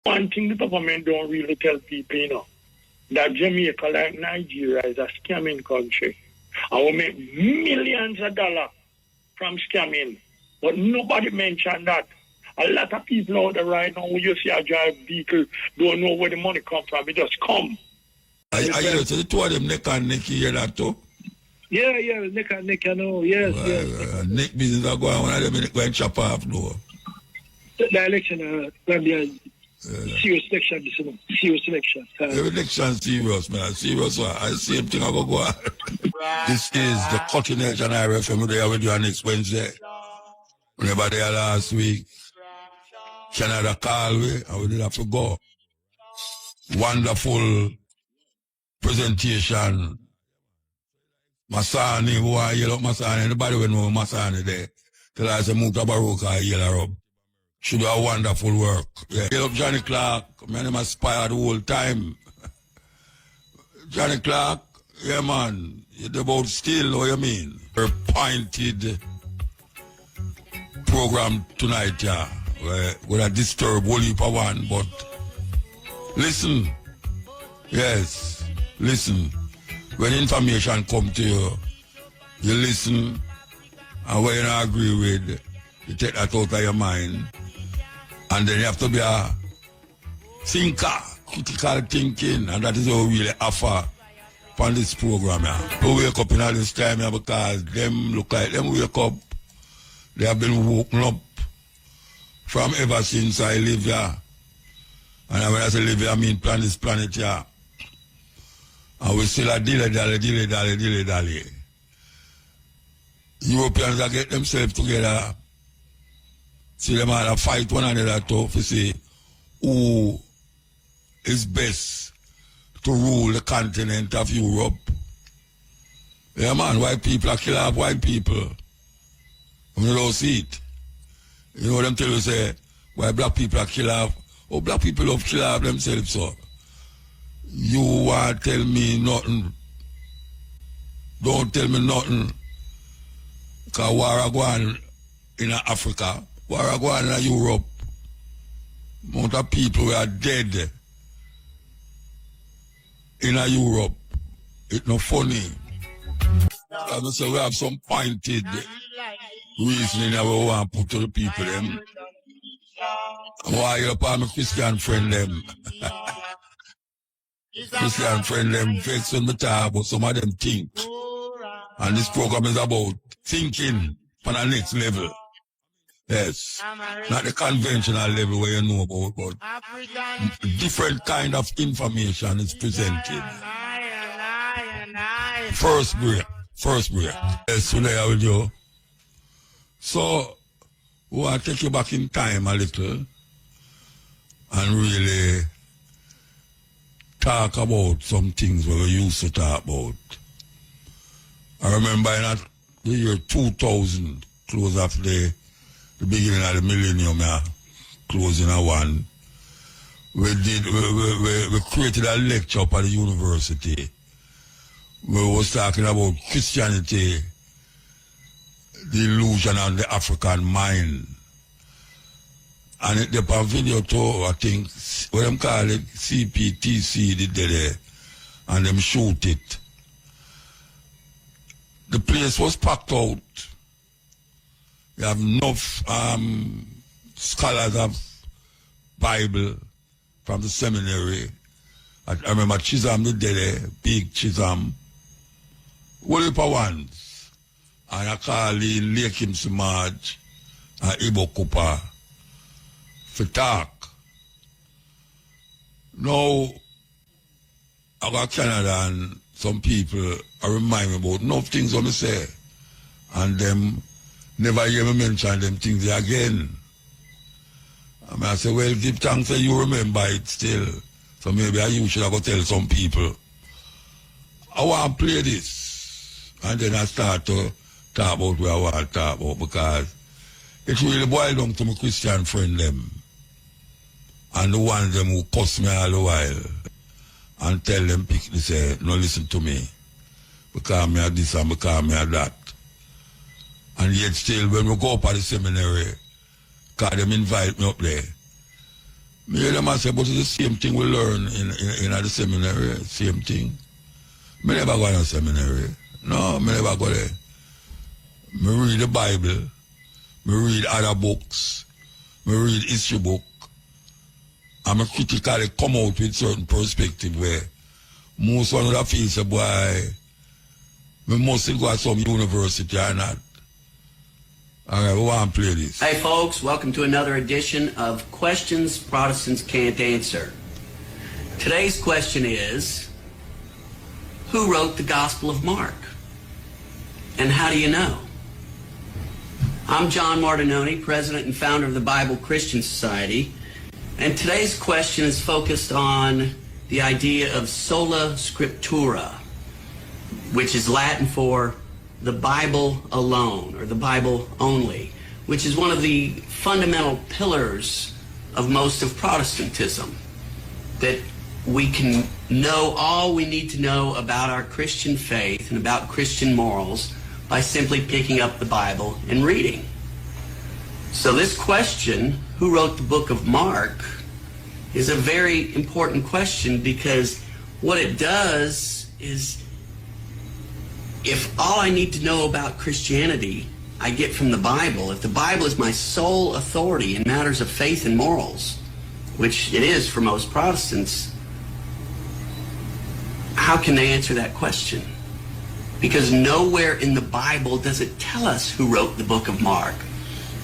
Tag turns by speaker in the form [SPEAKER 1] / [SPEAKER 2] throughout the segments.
[SPEAKER 1] One thing the government don't really tell people, that Jamaica, like Nigeria, is a scamming country. And we make millions of dollars from scamming. But nobody mentioned that. A lot of people out there right now, when you see a drive vehicle, don't know where the money comes from. It just come.
[SPEAKER 2] I hear so the two of them neck and neck, you hear that too?
[SPEAKER 3] Yeah, neck and neck, I know. Yes.
[SPEAKER 2] Neck business are going, one of them going to chop off now.
[SPEAKER 3] The election, serious election, serious election.
[SPEAKER 2] Every election serious, man. Serious one. I see same thing I go on. This is the Cutting Edge and IRFM there with you next Wednesday. Whenever they are last week, Canada call me and we did have to go. Wonderful presentation. Masani, who are yellow Masani, anybody will know Masani there. Till I say Mutabaruka, yellow rub. Should be a wonderful work. Yeah. Yellow Johnny Clark, my name aspired the whole time. Johnny Clark, yeah man, you're about still, what you mean? We're pointed program tonight, yeah. We're gonna disturb whole heap of one, but listen. Yes, listen. When information come to you, you listen, and when you don't agree with, you take that out of your mind. And then you have to be a thinker, critical thinking, and that is what we really offer on this program. Yeah. We wake up in all this time yeah, because them look like them wake up. They have been woken up from ever since I live here. And when I say live here, I mean plan this planet here. And we still a dilly. Europeans are get themselves together. See them all fight one another to see who is best to rule the continent of Europe. Yeah man, white people are killing off white people. You don't see it. You know them tell you say why black people are killing off. Oh, black people love kill off themselves so. You want to tell me nothing. Don't tell me nothing. Because war are going in Africa. War are going in Europe. Amount of people are dead in Europe. It's not funny. I say we have some pointed reasoning that we want to put to the people them. Why you upon my Christian friend them? Christian friend them vex when we talk about some of them think. And this program is about thinking on the next level. Yes. Not the conventional level where you know about, but different kind of information is presented. First break. Yes, so there with you. So, we want to take you back in time a little and really talk about some things we used to talk about. I remember in the year 2000, close after the beginning of the millennium, closing at one, we created a lecture up at the university. We was talking about Christianity, the illusion of the African mind. And it the video too, I think, what them call it, CPTC did there, and them shoot it. The place was packed out. You have enough scholars of Bible from the seminary. I remember Chisholm did there, big Chisholm. Whole heap of ones. And I call in Lakim Samaj and Ibo Cooper for talk. Now, I got Canada and some people I remind me about enough things I say. And them never hear me mention them things again. I say, well, give thanks that you remember it still. So maybe you should go tell some people. I want to play this. And then I start to talk about what I want to talk about because it really boiled down to my Christian friend them. And the ones them who cuss me all the while. And tell them, they say, no listen to me. Because me are this and because me are that. And yet still when we go up at the seminary, because them invite me up there, Me hear them say, but it's the same thing we learn in the seminary, same thing. Me never go to seminary. No, me never go there. Me read the Bible. Me read other books. Me read history book. I'm a critically come out with certain perspective where most one of the feel say, boy, we must go to some university or not. All right, we want to play this.
[SPEAKER 4] Hey folks, welcome to another edition of Questions Protestants Can't Answer. Today's question is, who wrote the Gospel of Mark? And how do you know? I'm John Martinoni, president and founder of the Bible Christian Society, and today's question is focused on the idea of sola scriptura, which is Latin for the Bible alone, or the Bible only, which is one of the fundamental pillars of most of Protestantism, that we can know all we need to know about our Christian faith and about Christian morals by simply picking up the Bible and reading. So this question, who wrote the book of Mark, is a very important question, because what it does is, if all I need to know about Christianity I get from the Bible, if the Bible is my sole authority in matters of faith and morals, which it is for most Protestants, how can they answer that question? Because nowhere in the Bible does it tell us who wrote the book of Mark.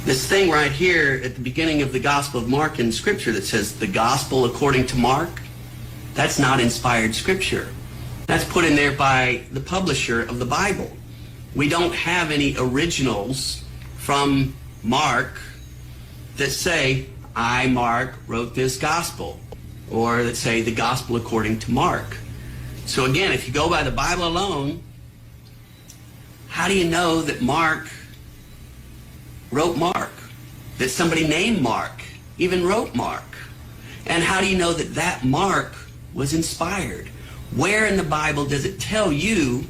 [SPEAKER 4] This thing right here at the beginning of the Gospel of Mark in Scripture that says the Gospel according to Mark, that's not inspired Scripture. That's put in there by the publisher of the Bible. We don't have any originals from Mark that say, I, Mark, wrote this gospel, or that say the gospel according to Mark. So again, if you go by the Bible alone, how do you know that Mark wrote Mark? That somebody named Mark even wrote Mark? And how do you know that that Mark was inspired? Where in the Bible does it tell you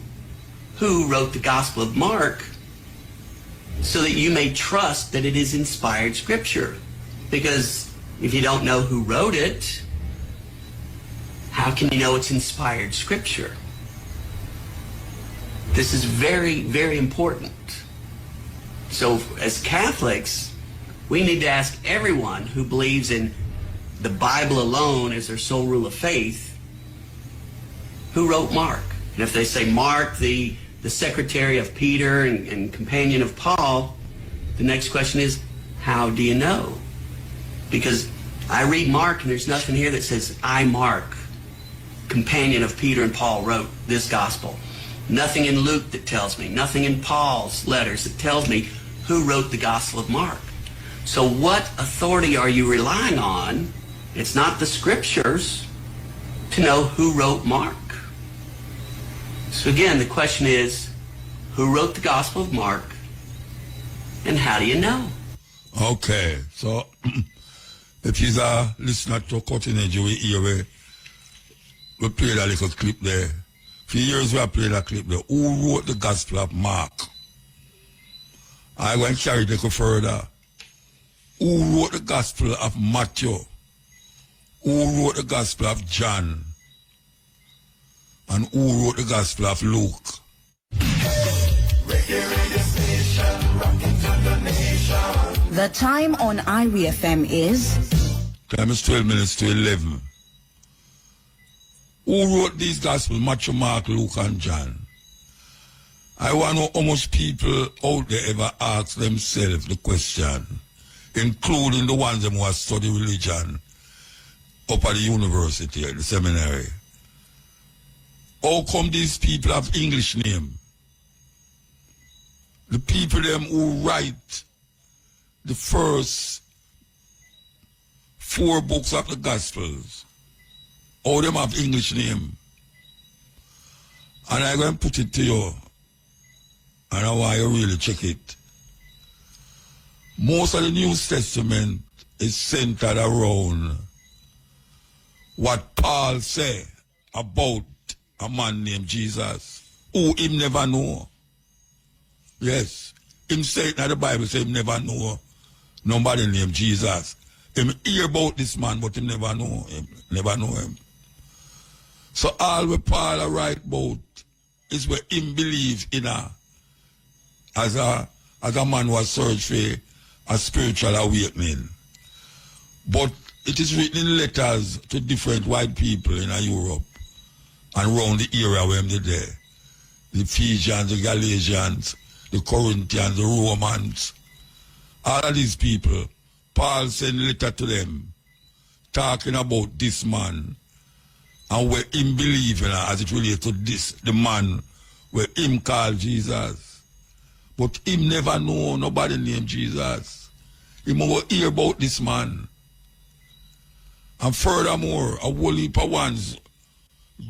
[SPEAKER 4] who wrote the Gospel of Mark so that you may trust that it is inspired Scripture? Because if you don't know who wrote it, how can you know it's inspired Scripture? This is very, very important. So as Catholics, we need to ask everyone who believes in the Bible alone as their sole rule of faith, who wrote Mark? And if they say Mark, the secretary of Peter and companion of Paul, the next question is, how do you know? Because I read Mark and there's nothing here that says, I, Mark, companion of Peter and Paul, wrote this gospel. Nothing in Luke that tells me, nothing in Paul's letters that tells me who wrote the Gospel of Mark. So what authority are you relying on? It's not the Scriptures to know who wrote Mark. So again, the question is, who wrote the Gospel of Mark, and how do you know?
[SPEAKER 2] Okay, so if you're a listener to Cutting Edge, we played a little clip there. For years we have played a clip there. Who wrote the Gospel of Mark? I went to carry it a little further. Who wrote the Gospel of Matthew? Who wrote the Gospel of John? And who wrote the Gospel of Luke?
[SPEAKER 5] The time on IRIFM is...
[SPEAKER 2] Time is 12 minutes to 11. Who wrote these Gospels? Matthew, Mark, Luke, and John. I want to know how much people out there ever ask themselves the question, including the ones who have studied religion up at the university, at the seminary. How come these people have English name? The people them who write the first 4 books of the Gospels, all them have English name. And I'm going to put it to you, and I want you to really check it. Most of the New Testament is centered around what Paul said about a man named Jesus, who him never know. Yes, him say it in the Bible, say him never know nobody named Jesus. Him hear about this man, but him never know him. Never know him. So all what Paul write about is where him believe in as a man who has searched for a spiritual awakening. But it is written in letters to different white people in Europe and around the area where they're there. The Ephesians, the Galatians, the Corinthians, the Romans. All of these people, Paul sent a letter to them talking about this man and where him believe in as it relates to this, the man where him called Jesus. But him never know nobody named Jesus. He never hear about this man. And furthermore, a whole heap of ones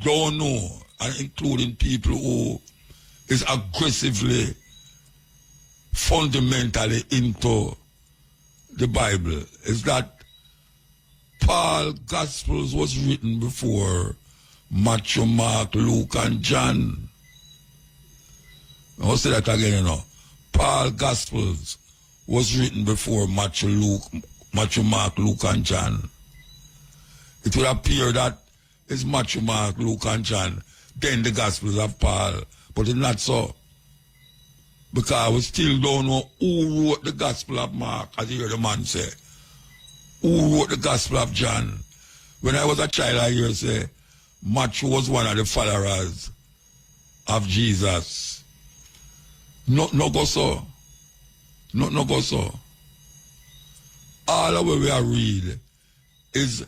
[SPEAKER 2] don't know, and including people who is aggressively, fundamentally into the Bible, is that Paul's Gospels was written before Matthew, Mark, Luke, and John. I'll say that again, you know. Paul's Gospels was written before Matthew, Mark, Luke, and John. It will appear that it's Matthew, Mark, Luke, and John, then the Gospels of Paul. But it's not so. Because we still don't know who wrote the Gospel of Mark, as you hear the man say. Who wrote the Gospel of John? When I was a child, I hear say, Matthew was one of the followers of Jesus. No go so. No go so. All of what we are read is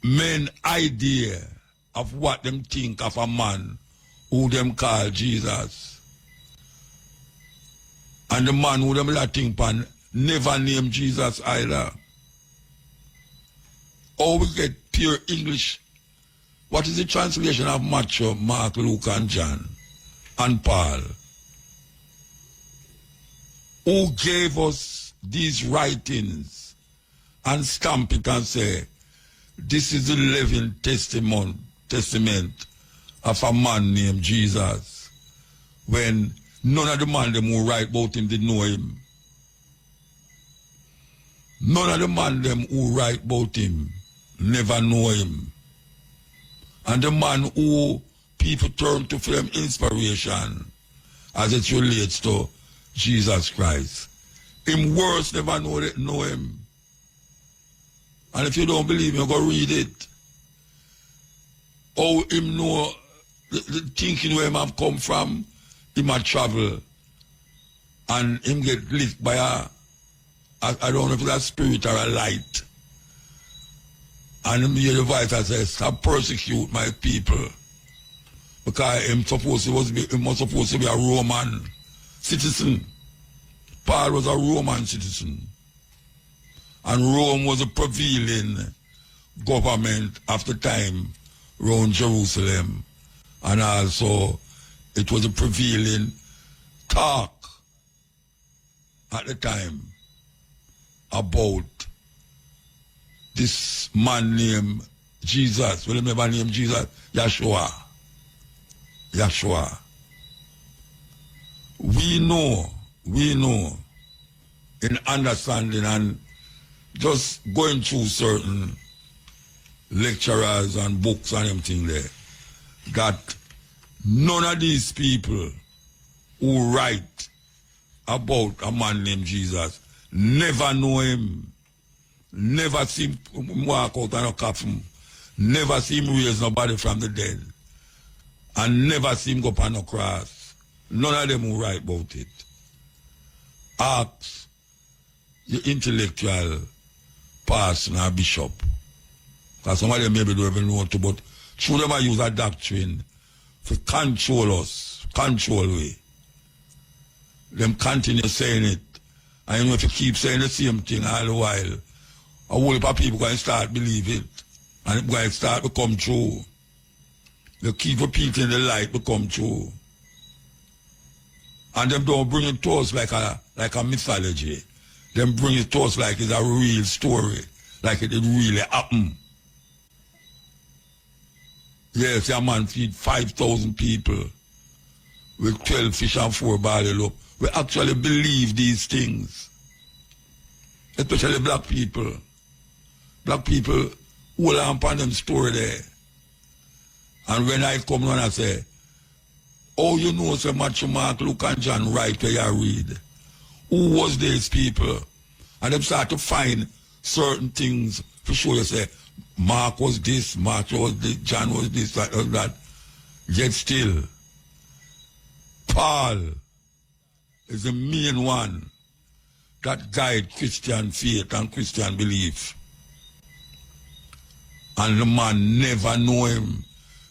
[SPEAKER 2] men idea of what them think of a man who them call Jesus. And the man who them Latin pan never named Jesus either. Or we get pure English. What is the translation of Matthew, Mark, Luke, and John, and Paul? Who gave us these writings and stamp it and say, this is the living testament of a man named Jesus, when none of the man them who write about him did know him. None of the man them who write about him never know him. And the man who people turn to for them inspiration as it relates to Jesus Christ, him worse never know him. And if you don't believe me, go read it. How him know the thinking where him have come from, him have travel. And him get lit by I don't know if it's a spirit or a light. And him hear the voice that says, stop persecute my people. Because him was supposed to be a Roman citizen. Paul was a Roman citizen. And Rome was a prevailing government of the time around Jerusalem. And also it was a prevailing talk at the time about this man named Jesus. Will you remember named Jesus? Yeshua. We know in understanding and just going through certain lecturers and books and everything there, that none of these people who write about a man named Jesus never know him, never see him walk out on a coffin, never see him raise nobody from the dead, and never see him go up on a cross. None of them who write about it. Ask your intellectual pastor or bishop, because some of them maybe don't even know to, but through them I use a doctrine to control us, control we. Them continue saying it, and you know if you keep saying the same thing all the while, a whole heap of people going to start believe it, and it's going to start become true. They keep repeating the light become true. And them don't bring it to us like a mythology. Them bring it to us like it's a real story, like it really happened. Yes, a man feed 5,000 people with 12 fish and 4 barley loaf. We actually believe these things. especially black people. Black people hold on upon them story there. And when I come on and say, oh, you know, so Matthew, Mark, Luke, and John write where you read. Who was these people? And them start to find certain things for sure. You say, Mark was this, Mark was this, John was this, that. Yet still, Paul is the main one that guide Christian faith and Christian belief. And the man never know him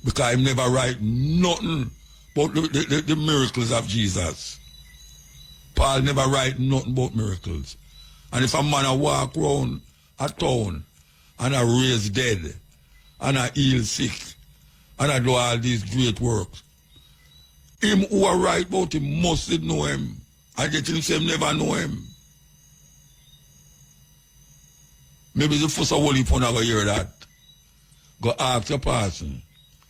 [SPEAKER 2] because he never write nothing about the miracles of Jesus. Paul never write nothing about miracles. And if a man walk around a town and I raise dead and I heal sick and I do all these great works, him who are right about him must know him. I get him say never know him. Maybe the first of all if you never hear that. Go ask your person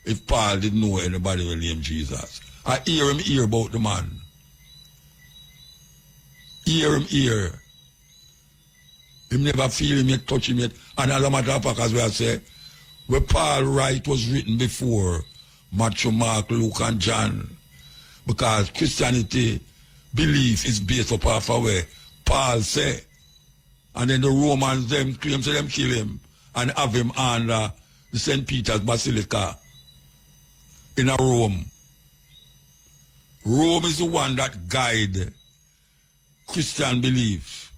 [SPEAKER 2] if Paul didn't know anybody with name Jesus. I hear about the man. Hear him. Him never feel him yet, touch him yet. And as a matter of fact, as we have said, where Paul write was written before Matthew, Mark, Luke, and John. Because Christianity belief is based upon where Paul said. And then the Romans them claim to them kill him and have him under the St. Peter's Basilica in a Rome. Rome is the one that guide Christian belief.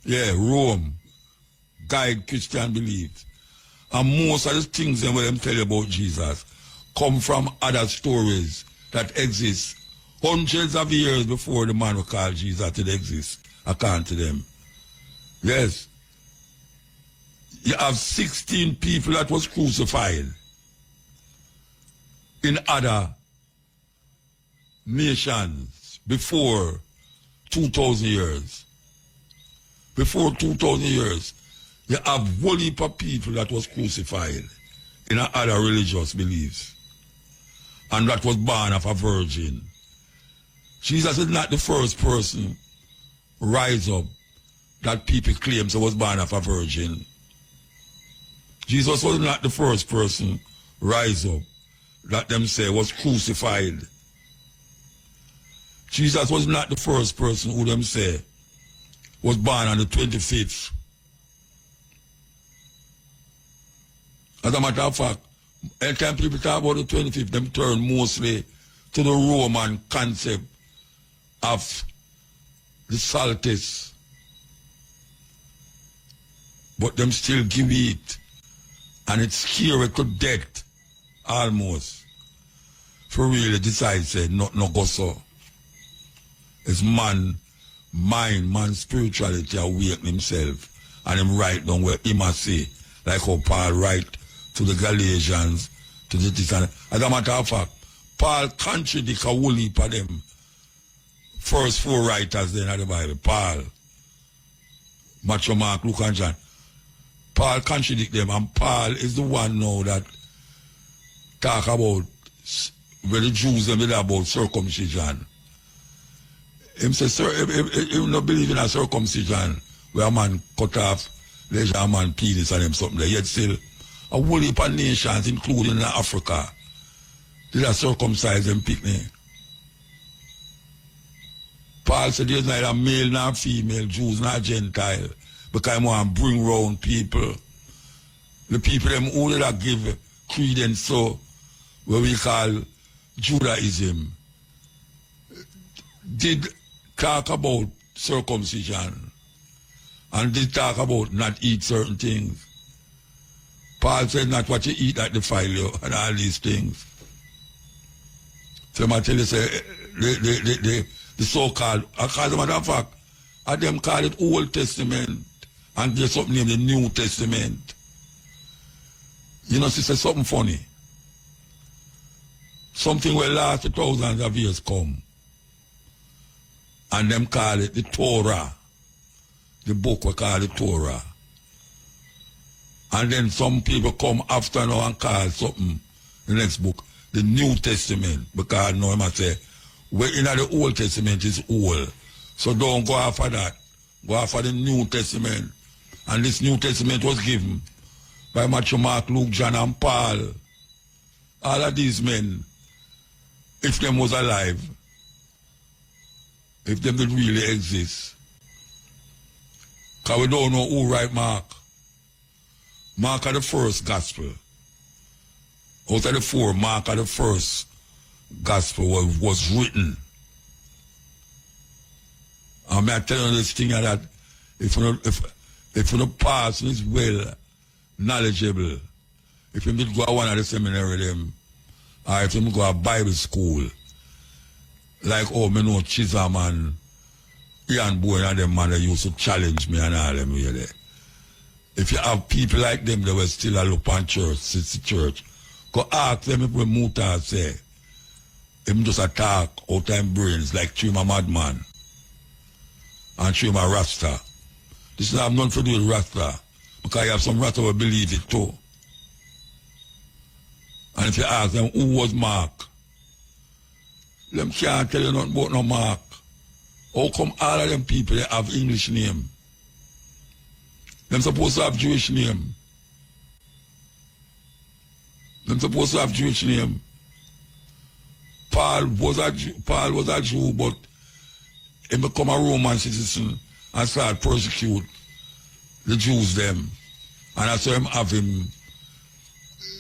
[SPEAKER 2] Yeah, Rome guide Christian belief. And most of the things that them tell you about Jesus come from other stories that exist hundreds of years before the man who called Jesus did exist, according to them. Yes. You have 16 people that was crucified in other nations before 2,000 years. Before 2,000 years, you have a whole heap of people that was crucified in other religious beliefs and that was born of a virgin. Jesus is not the first person rise up that people claim was born of a virgin. Jesus was not the first person rise up that them say was crucified. Jesus was not the first person who them say was born on the 25th. As a matter of fact, anytime people talk about the 25th, them turn mostly to the Roman concept of the solstice. But them still give it. And it's scary to death, almost. For really decide, say, no go so. It's man, mind, man spirituality awaken himself. And him write down where he must say, like how Paul write to the Galatians, to the this and as a matter of fact, Paul contradicts a whole heap of them. First four writers then of the Bible. Paul, Matthew, Mark, Luke, and John. Paul contradict them, and Paul is the one now that talk about where the Jews them did about circumcision. Him say, sir, he not believe in a circumcision where a man cut off leisure a man penis and him something there. Yet still, a whole heap of nations, including Africa, did a circumcise them picnic. Paul said there's neither male nor female, Jews nor Gentile. Because I want to bring round people. The people them who that give credence so what we call Judaism did talk about circumcision and did talk about not eat certain things. Paul said not what you eat that defile you and all these things. So I tell you say the so-called, as a matter of fact, and them call it Old Testament and there's something named the New Testament. You know, sister, something funny. Something will last for thousands of years come. And them call it the Torah. The book we call it Torah. And then some people come after now and call something, the next book, the New Testament. Because now I must say, well, in the Old Testament is old. So don't go after that. go off of the New Testament. And this New Testament was given by Matthew, Mark, Luke, John, and Paul. All of these men, if them was alive, if them did really exist. Because we don't know who write Mark. Mark are the first gospel. Out of the four, Mark are the first gospel was written. And I tell you this thing that if you pass is well knowledgeable, if you did go to one of the seminary them, or if you go to Bible school, like me know Chisholm and Ian Bowen and them man, they used to challenge me and all them really. If you have people like them, they will still look on church, sit the church. Go ask them if we Muta say, him just attack out time brains like Chima Madman and Chima Rasta. This is have nothing to do with Rasta, because I have some Rasta who believe it too. And if you ask them who was Mark, them can't tell you nothing about no Mark. How come all of them people they have English name? Them supposed to have Jewish name. Them supposed to have Jewish name. Paul was a Jew, but he become a Roman citizen and start persecute the Jews them. And I saw him have him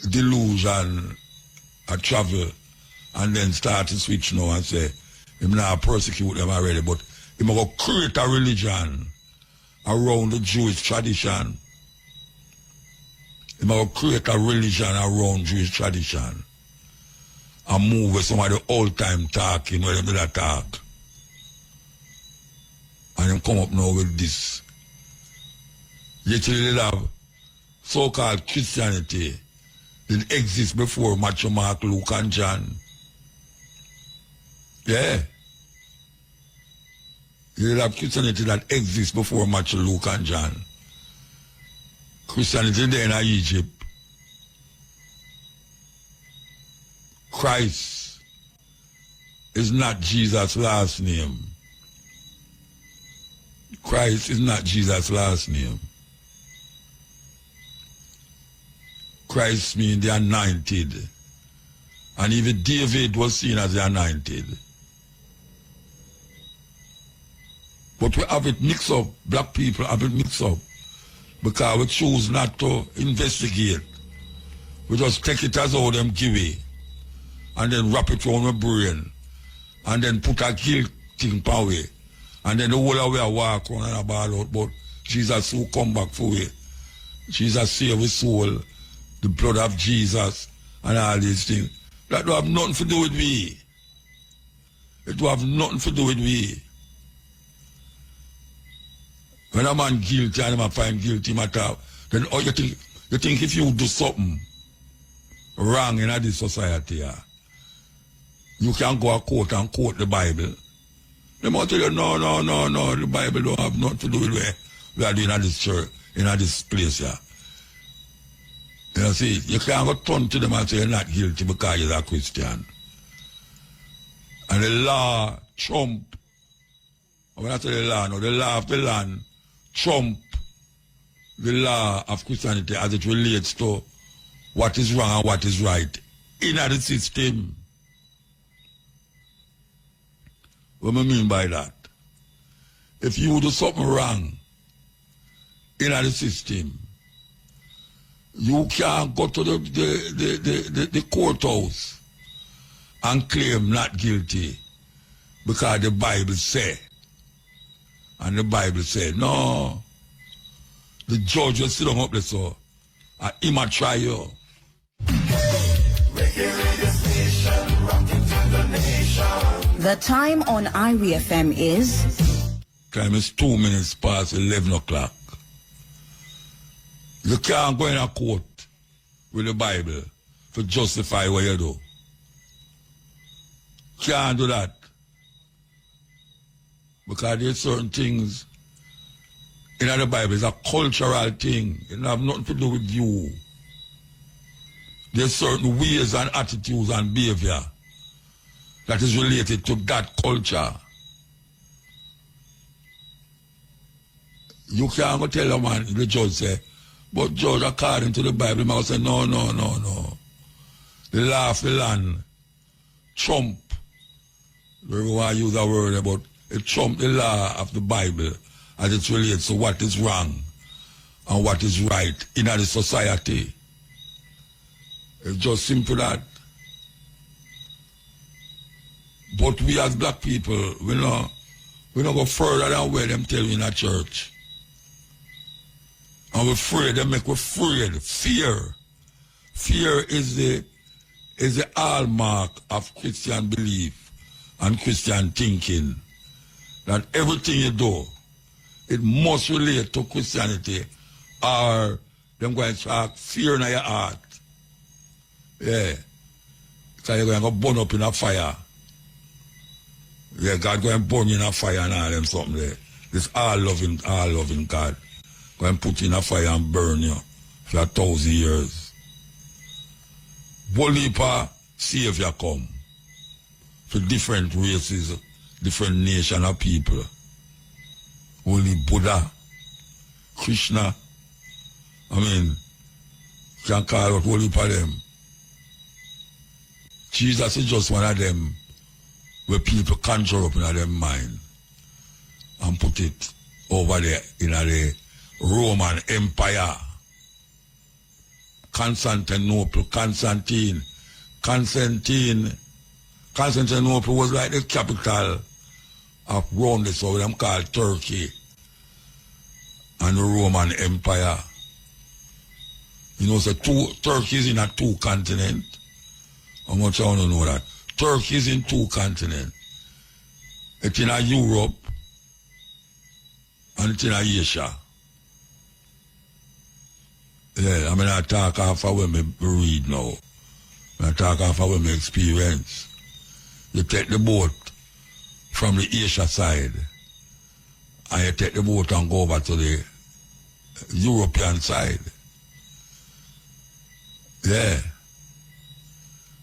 [SPEAKER 2] delusion and travel and then start to switch now and say him now persecute them already, but he go create a religion around the Jewish tradition. He go create a religion around Jewish tradition and move with some of the old time talking where they do that talk. And him come up now with this. Yet they have so-called Christianity didn't exist before Matthew, Mark, Luke, and John. Yeah. You have Christianity that exists before Matthew, Luke, and John. Christianity there in Egypt. Christ is not Jesus' last name. Christ is not Jesus' last name. Christ means the anointed. And even David was seen as the anointed. But we have it mixed up. Black people have it mixed up. Because we choose not to investigate. We just take it as how them give it. And then wrap it around my brain. And then put a guilt thing power. And then the whole of we walk around and ball out. But Jesus will come back for it. Jesus save his soul. The blood of Jesus. And all these things. That will have nothing to do with me. It will have nothing to do with me. When a man guilty and him find guilty matter, then oh, you think if you do something wrong in this society, you can go to court and quote the Bible. They might tell you, no, the Bible don't have nothing to do with what we are doing in this church, in this place here. You see, you can't go turn to them and say you're not guilty because you're a Christian. And the law trump, when I say the law, no, the law of the land trump the law of Christianity as it relates to what is wrong and what is right in the system. What do I mean by that? If you do something wrong in the system, you can't go to the courthouse and claim not guilty because the Bible said. And the Bible said, no, the judge will sit down up there so, and he might try you.
[SPEAKER 5] The time on IRI FM is?
[SPEAKER 2] Time is 2 minutes past 11 o'clock. You can't go in a court with the Bible to justify what you do. Can't do that. Because there's certain things in the Bible, it's a cultural thing. It have nothing to do with you. There's certain ways and attitudes and behavior that is related to that culture. You can't go tell a man, the judge say, but judge, according to the Bible, man say, no. The law of the land trump. We want to use a word about it trump the law of the Bible as it relates to what is wrong and what is right in the society. It's just simple that. But we as black people, we don't go further than where them tell you in a church. And we're afraid, they make us afraid. Fear. Fear is the hallmark of Christian belief and Christian thinking. That everything you do, it must relate to Christianity, or them going to talk fear in your heart. Yeah. So you're going to burn up in a fire. Yeah, God going to burn you in a fire and all them something there. This all loving God. Going to put you in a fire and burn you for 1,000 years. Bolipa Savior come for different races, different nation of people. Only Buddha, Krishna, can call out Holy for them. Jesus is just one of them where people conjure up in their mind and put it over there in the Roman Empire. Constantinople was like the capital of Rome, so them called Turkey and the Roman Empire. You know, so Turkey is in a 2 continent. How much I want to know that? Turkey is in 2 continents. It's in a Europe and it's in a Asia. Yeah, I talk off of when I read now. I talk off of when I experience. You take the boat from the Asia side and you take the boat and go over to the European side. Yeah.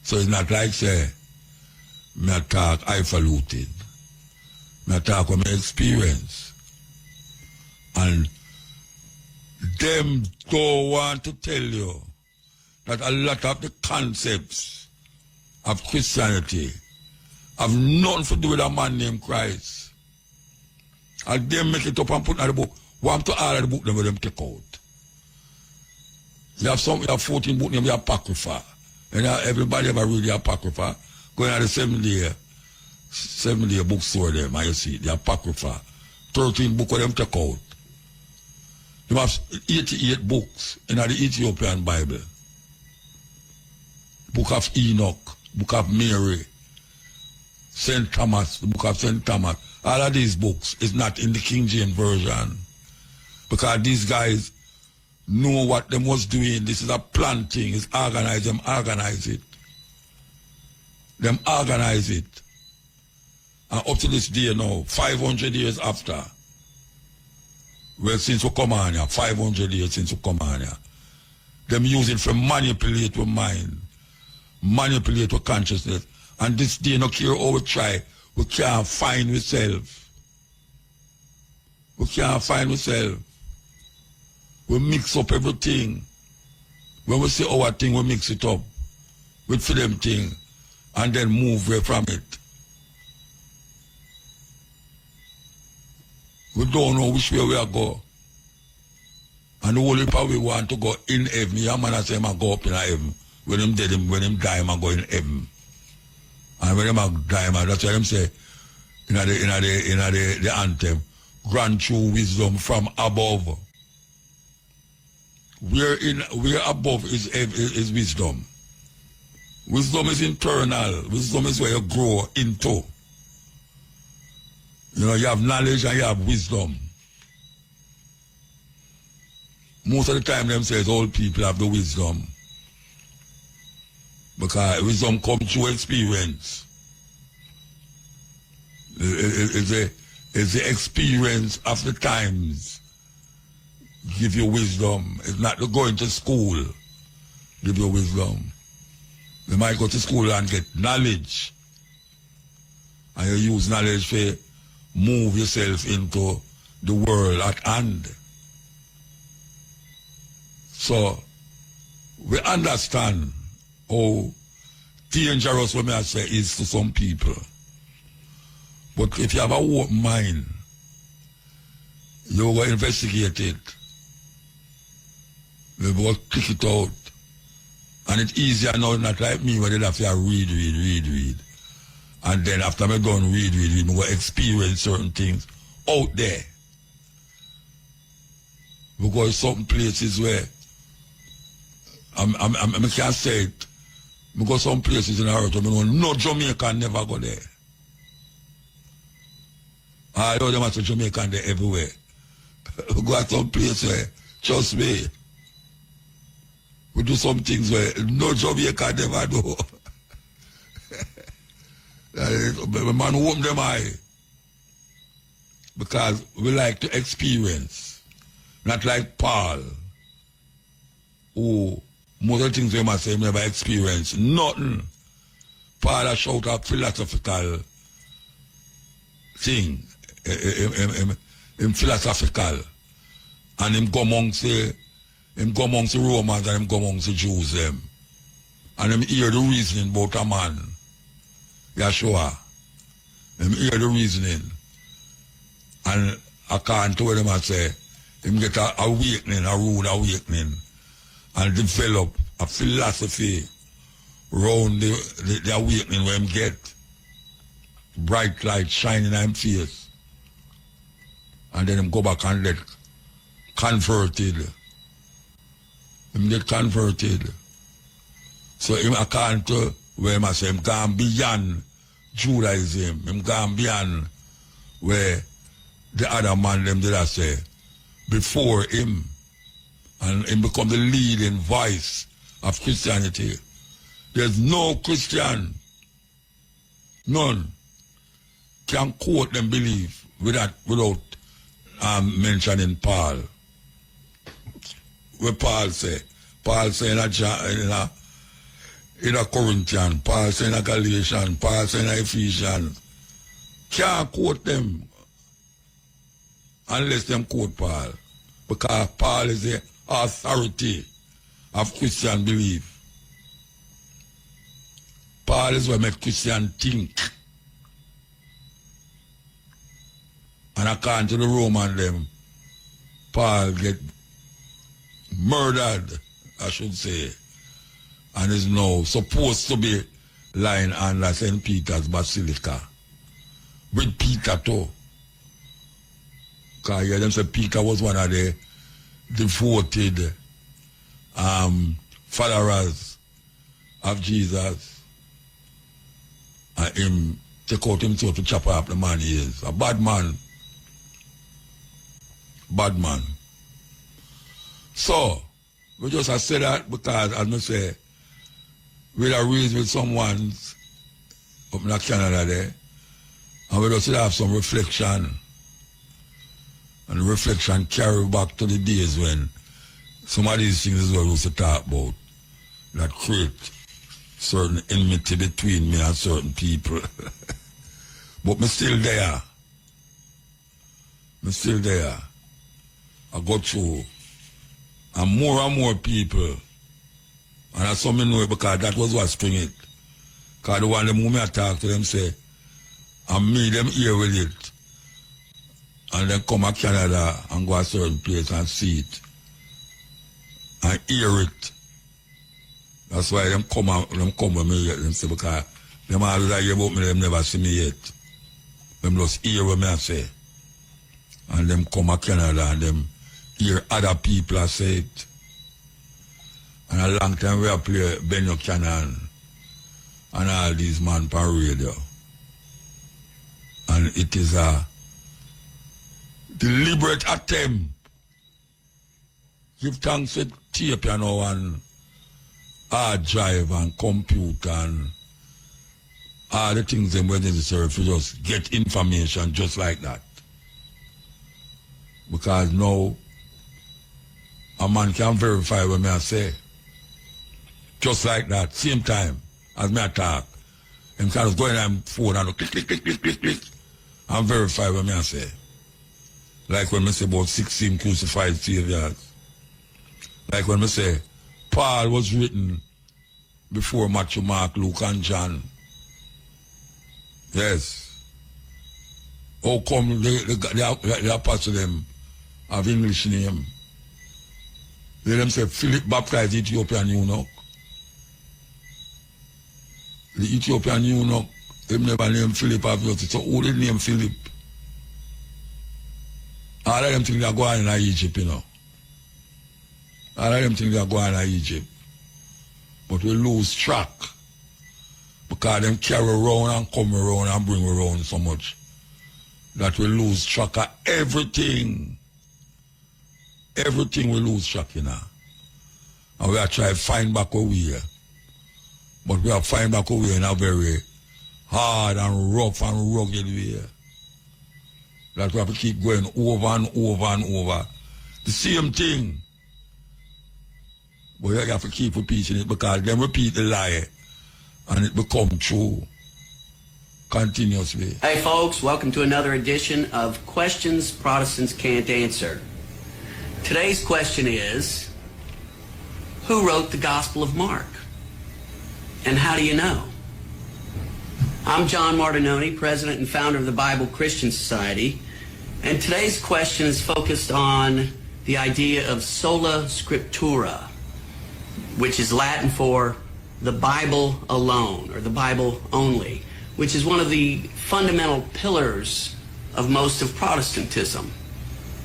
[SPEAKER 2] So it's not like, say, I talk highfalutin. I talk with my experience. And them don't want to tell you that a lot of the concepts of Christianity have nothing to do with a man named Christ. And them make it up and put in the book. Want to all of the book them with them take out. You have 14 books named the Apocrypha. And everybody ever read the Apocrypha. Going at the 7-day bookstore there, and you see the Apocrypha. 13 books of them take out. You have 88 books in the Ethiopian Bible. Book of Enoch, Book of Mary, St. Thomas, the Book of St. Thomas. All of these books is not in the King James Version. Because these guys know what them was doing. This is a plan thing. It's organized. Them organize it. Them organize it. And up to this day now, 500 years after, well, since we come on here, 500 years since we come on here, them use it for manipulate your mind, manipulate your consciousness. And this day, no care how we try, we can't find ourselves. We can't find ourselves. We mix up everything. When we say our thing, we mix it up with for them thing and then move away from it. We don't know which way we are going. And the only part we want to go in heaven. Your man say, I go up in heaven. When him dead, when him die, I go in heaven. And when him die, that's why them say in the anthem, grant true wisdom from above. Where above is wisdom. Wisdom is internal. Wisdom is where you grow into. You know, you have knowledge and you have wisdom. Most of the time, them says old people have the wisdom. Because wisdom comes through experience. It's the experience of the times. Give you wisdom. It's not going to school. Give you wisdom. You might go to school and get knowledge. And you use knowledge to move yourself into the world at hand. So we understand how dangerous what I say is to some people. But if you have a open mind, you will investigate it. You will click it out. And it's easier now, not like me, where they have to read. And then after I done read, I will experience certain things out there. Because some places where I can't say it, because some places in the earth, no Jamaican never go there. I know them as a Jamaican there everywhere. Go at some place where, trust me, we do some things where no Jamaican never do. The man open them eye. Because we like to experience. Not like Paul, who most of the things we must say never experience. Nothing. Paul has shout a philosophical thing. Him philosophical. And him go amongst the Romans and him go amongst the Jews them. And him hear the reasoning about a man. Yeshua. Him hear the reasoning. And according to what him say, him get a awakening, a rude awakening, and develop a philosophy around the awakening where him get bright light shining in him face. And then him go back and get converted. Him get converted. So him according to where him say, him gone beyond Judaism, him gone beyond where the other man them did I say before him, and him become the leading voice of Christianity. There's no Christian, none, can quote them belief without mentioning Paul. What Paul say in a Corinthian, Paul say in a Galatian, Paul say in a Ephesians. Can't quote them unless them quote Paul. Because Paul is the authority of Christian belief. Paul is what makes Christian think. And according to the Roman them, Paul get murdered, I should say, and is now supposed to be lying under St. Peter's Basilica. With Peter too. Because them say Peter was one of the devoted followers of Jesus. And him take out himself to chop up the man he is. A bad man. Bad man. So, we just have said that because, as I say, we are raised with someone up in Canada there, and we just have some reflection. And the reflection carry back to the days when some of these things is what we used to talk about, that create certain enmity between me and certain people. But me still there. Me still there. I go through. And more people. And I saw me know it because that was what spring it. Because the one the moment I talk to them say, and me them here with it. And then come to Canada and go a certain place and see it. And hear it. That's why them come with me yet. Them say, because them always hear about me, them never see me yet. Them just hear what I say. And them come to Canada and them hear other people say it. And a long time we have played Ben Buchanan and all these men on radio. And it is a deliberate attempt. Give thanks to tape, you know, and hard drive and computer and all the things that were necessary to just get information just like that. Because now a man can verify what I say. Just like that, same time as me talk. Him can just go in and phone and click, and verify what I say. Like when I say about 16 crucified saviors. Like when I say Paul was written before Matthew, Mark, Luke, and John. Yes. How come the apostle them have English name? They them say Philip baptized Ethiopian eunuch. The Ethiopian eunuch, him never named Philip obviously. So who did name Philip? All of them think they're going to Egypt, you know. All of them think they're going to Egypt. But we lose track. Because them carry around and come around and bring around so much that we lose track of everything. Everything we lose track, you know. And we are trying to find back where we are. But we are find back where we are in a very hard and rough and rugged way. That we have to keep going over and over and over. The same thing. But you have to keep repeating it because then repeat the lie and it becomes true continuously.
[SPEAKER 4] Hey folks, welcome to another edition of Questions Protestants Can't Answer. Today's question is, who wrote the Gospel of Mark? And how do you know? I'm John Martinoni, president and founder of the Bible Christian Society, and today's question is focused on the idea of sola scriptura, which is Latin for the Bible alone, or the Bible only, which is one of the fundamental pillars of most of Protestantism,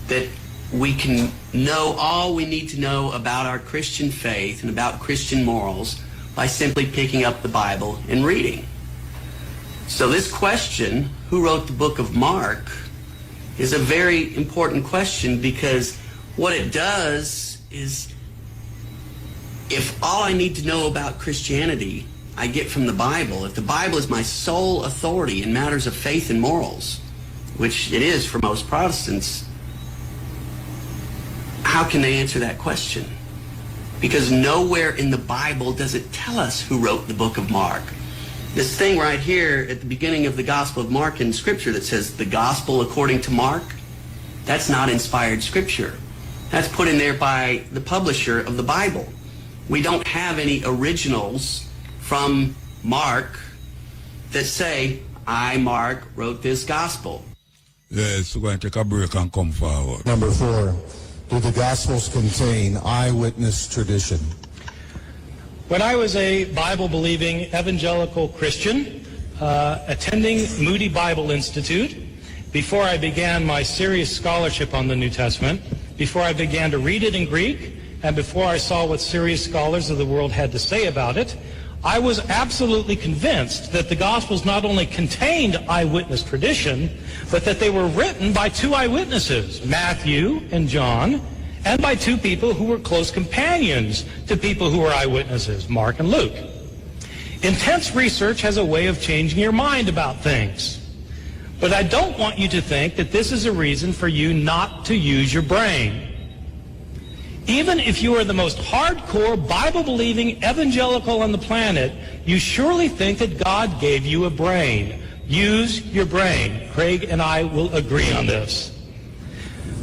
[SPEAKER 4] that we can know all we need to know about our Christian faith and about Christian morals by simply picking up the Bible and reading. So this question, who wrote the book of Mark, is a very important question because what it does is, if all I need to know about Christianity I get from the Bible, if the Bible is my sole authority in matters of faith and morals, which it is for most Protestants, how can they answer that question? Because nowhere in the Bible does it tell us who wrote the book of Mark. This thing right here at the beginning of the Gospel of Mark in Scripture that says the Gospel according to Mark, that's not inspired Scripture. That's put in there by the publisher of the Bible. We don't have any originals from Mark that say, I, Mark, wrote this Gospel.
[SPEAKER 2] Yes, we're going to take a break and come forward.
[SPEAKER 6] Number 4, do the Gospels contain eyewitness tradition?
[SPEAKER 7] When I was a Bible-believing evangelical Christian, attending Moody Bible Institute, before I began my serious scholarship on the New Testament, before I began to read it in Greek, and before I saw what serious scholars of the world had to say about it, I was absolutely convinced that the Gospels not only contained eyewitness tradition, but that they were written by 2 eyewitnesses, Matthew and John, and by 2 people who were close companions to people who were eyewitnesses, Mark and Luke. Intense research has a way of changing your mind about things. But I don't want you to think that this is a reason for you not to use your brain. Even if you are the most hardcore Bible-believing evangelical on the planet, you surely think that God gave you a brain. Use your brain. Craig and I will agree on this.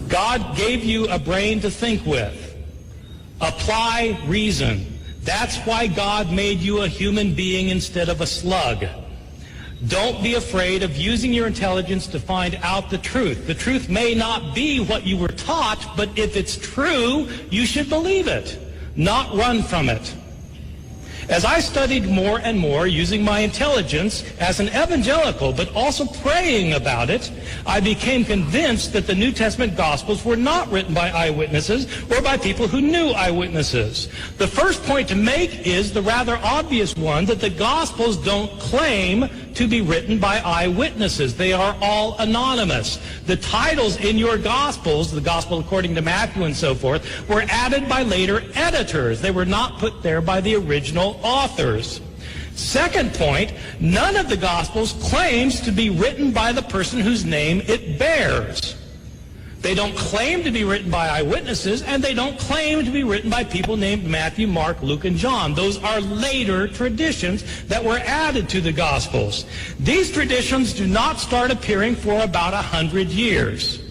[SPEAKER 7] God gave you a brain to think with. Apply reason. That's why God made you a human being instead of a slug. Don't be afraid of using your intelligence to find out the truth. The truth may not be what you were taught, but if it's true, you should believe it, not run from it. As I studied more and more using my intelligence as an evangelical, but also praying about it, I became convinced that the New Testament Gospels were not written by eyewitnesses or by people who knew eyewitnesses. The first point to make is the rather obvious one that the Gospels don't claim to be written by eyewitnesses. They are all anonymous. The titles in your Gospels, the Gospel according to Matthew and so forth, were added by later editors. They were not put there by the original authors. Second point, none of the Gospels claims to be written by the person whose name it bears. They don't claim to be written by eyewitnesses, and they don't claim to be written by people named Matthew, Mark, Luke, and John. Those are later traditions that were added to the Gospels. These traditions do not start appearing for about 100 years.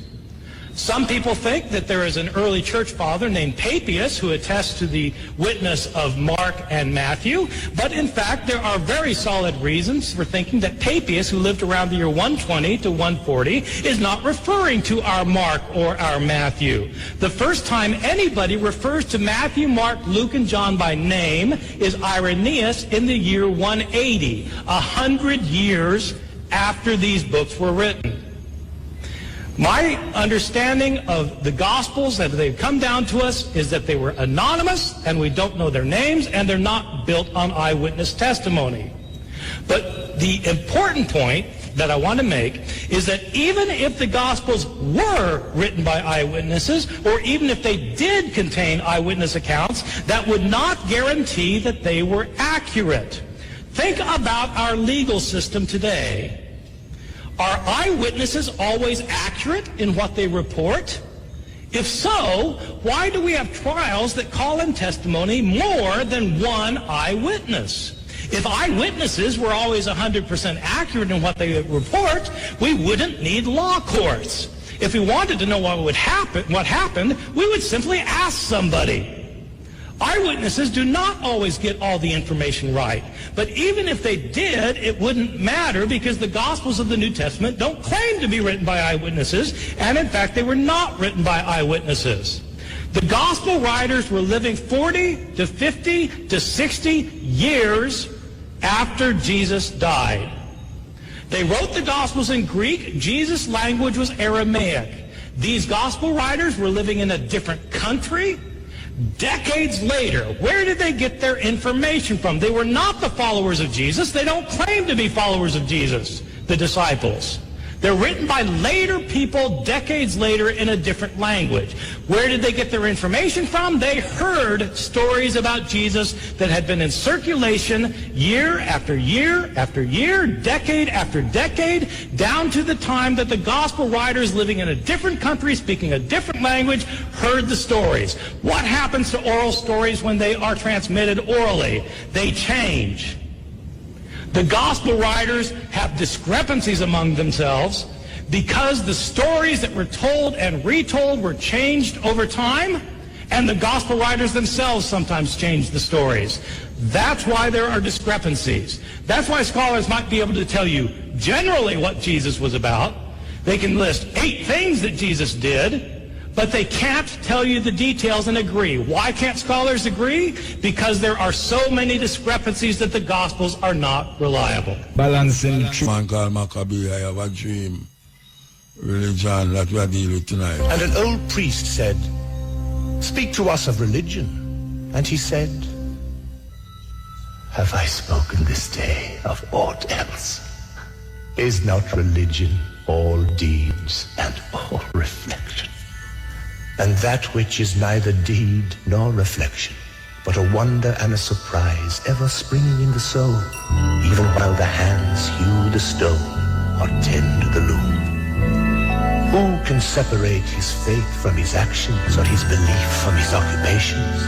[SPEAKER 7] Some people think that there is an early church father named Papias who attests to the witness of Mark and Matthew, but in fact there are very solid reasons for thinking that Papias, who lived around the year 120 to 140, is not referring to our Mark or our Matthew. The first time anybody refers to Matthew, Mark, Luke, and John by name is Irenaeus in the year 180, 100 years after these books were written. My understanding of the Gospels that they've come down to us is that they were anonymous and we don't know their names and they're not built on eyewitness testimony. But the important point that I want to make is that even if the Gospels were written by eyewitnesses, or even if they did contain eyewitness accounts, that would not guarantee that they were accurate. Think about our legal system today. Are eyewitnesses always accurate in what they report? If so, why do we have trials that call in testimony more than one eyewitness? If eyewitnesses were always 100% accurate in what they report, we wouldn't need law courts. If we wanted to know what happened, we would simply ask somebody. Eyewitnesses do not always get all the information right. But even if they did, it wouldn't matter because the Gospels of the New Testament don't claim to be written by eyewitnesses, and in fact they were not written by eyewitnesses. The Gospel writers were living 40 to 50 to 60 years after Jesus died. They wrote the Gospels in Greek. Jesus' language was Aramaic. These Gospel writers were living in a different country. Decades later, where did they get their information from? They were not the followers of Jesus. They don't claim to be followers of Jesus, the disciples. They're written by later people, decades later, in a different language. Where did they get their information from? They heard stories about Jesus that had been in circulation year after year after year, decade after decade, down to the time that the gospel writers living in a different country, speaking a different language, heard the stories. What happens to oral stories when they are transmitted orally? They change. The gospel writers have discrepancies among themselves because the stories that were told and retold were changed over time, and the gospel writers themselves sometimes changed the stories. That's why there are discrepancies. That's why scholars might be able to tell you generally what Jesus was about. They can list 8 things that Jesus did, but they can't tell you the details and agree. Why can't scholars agree? Because there are so many discrepancies that the Gospels are not reliable.
[SPEAKER 2] Balancing the truth. Man called Maccabee, I have a dream. Religion that we are dealing with tonight.
[SPEAKER 8] And an old priest said, "Speak to us of religion." And he said, "Have I spoken this day of aught else? Is not religion all deeds and all reflection? And that which is neither deed nor reflection, but a wonder and a surprise ever springing in the soul, even while the hands hew the stone or tend the loom. Who can separate his faith from his actions, or his belief from his occupations?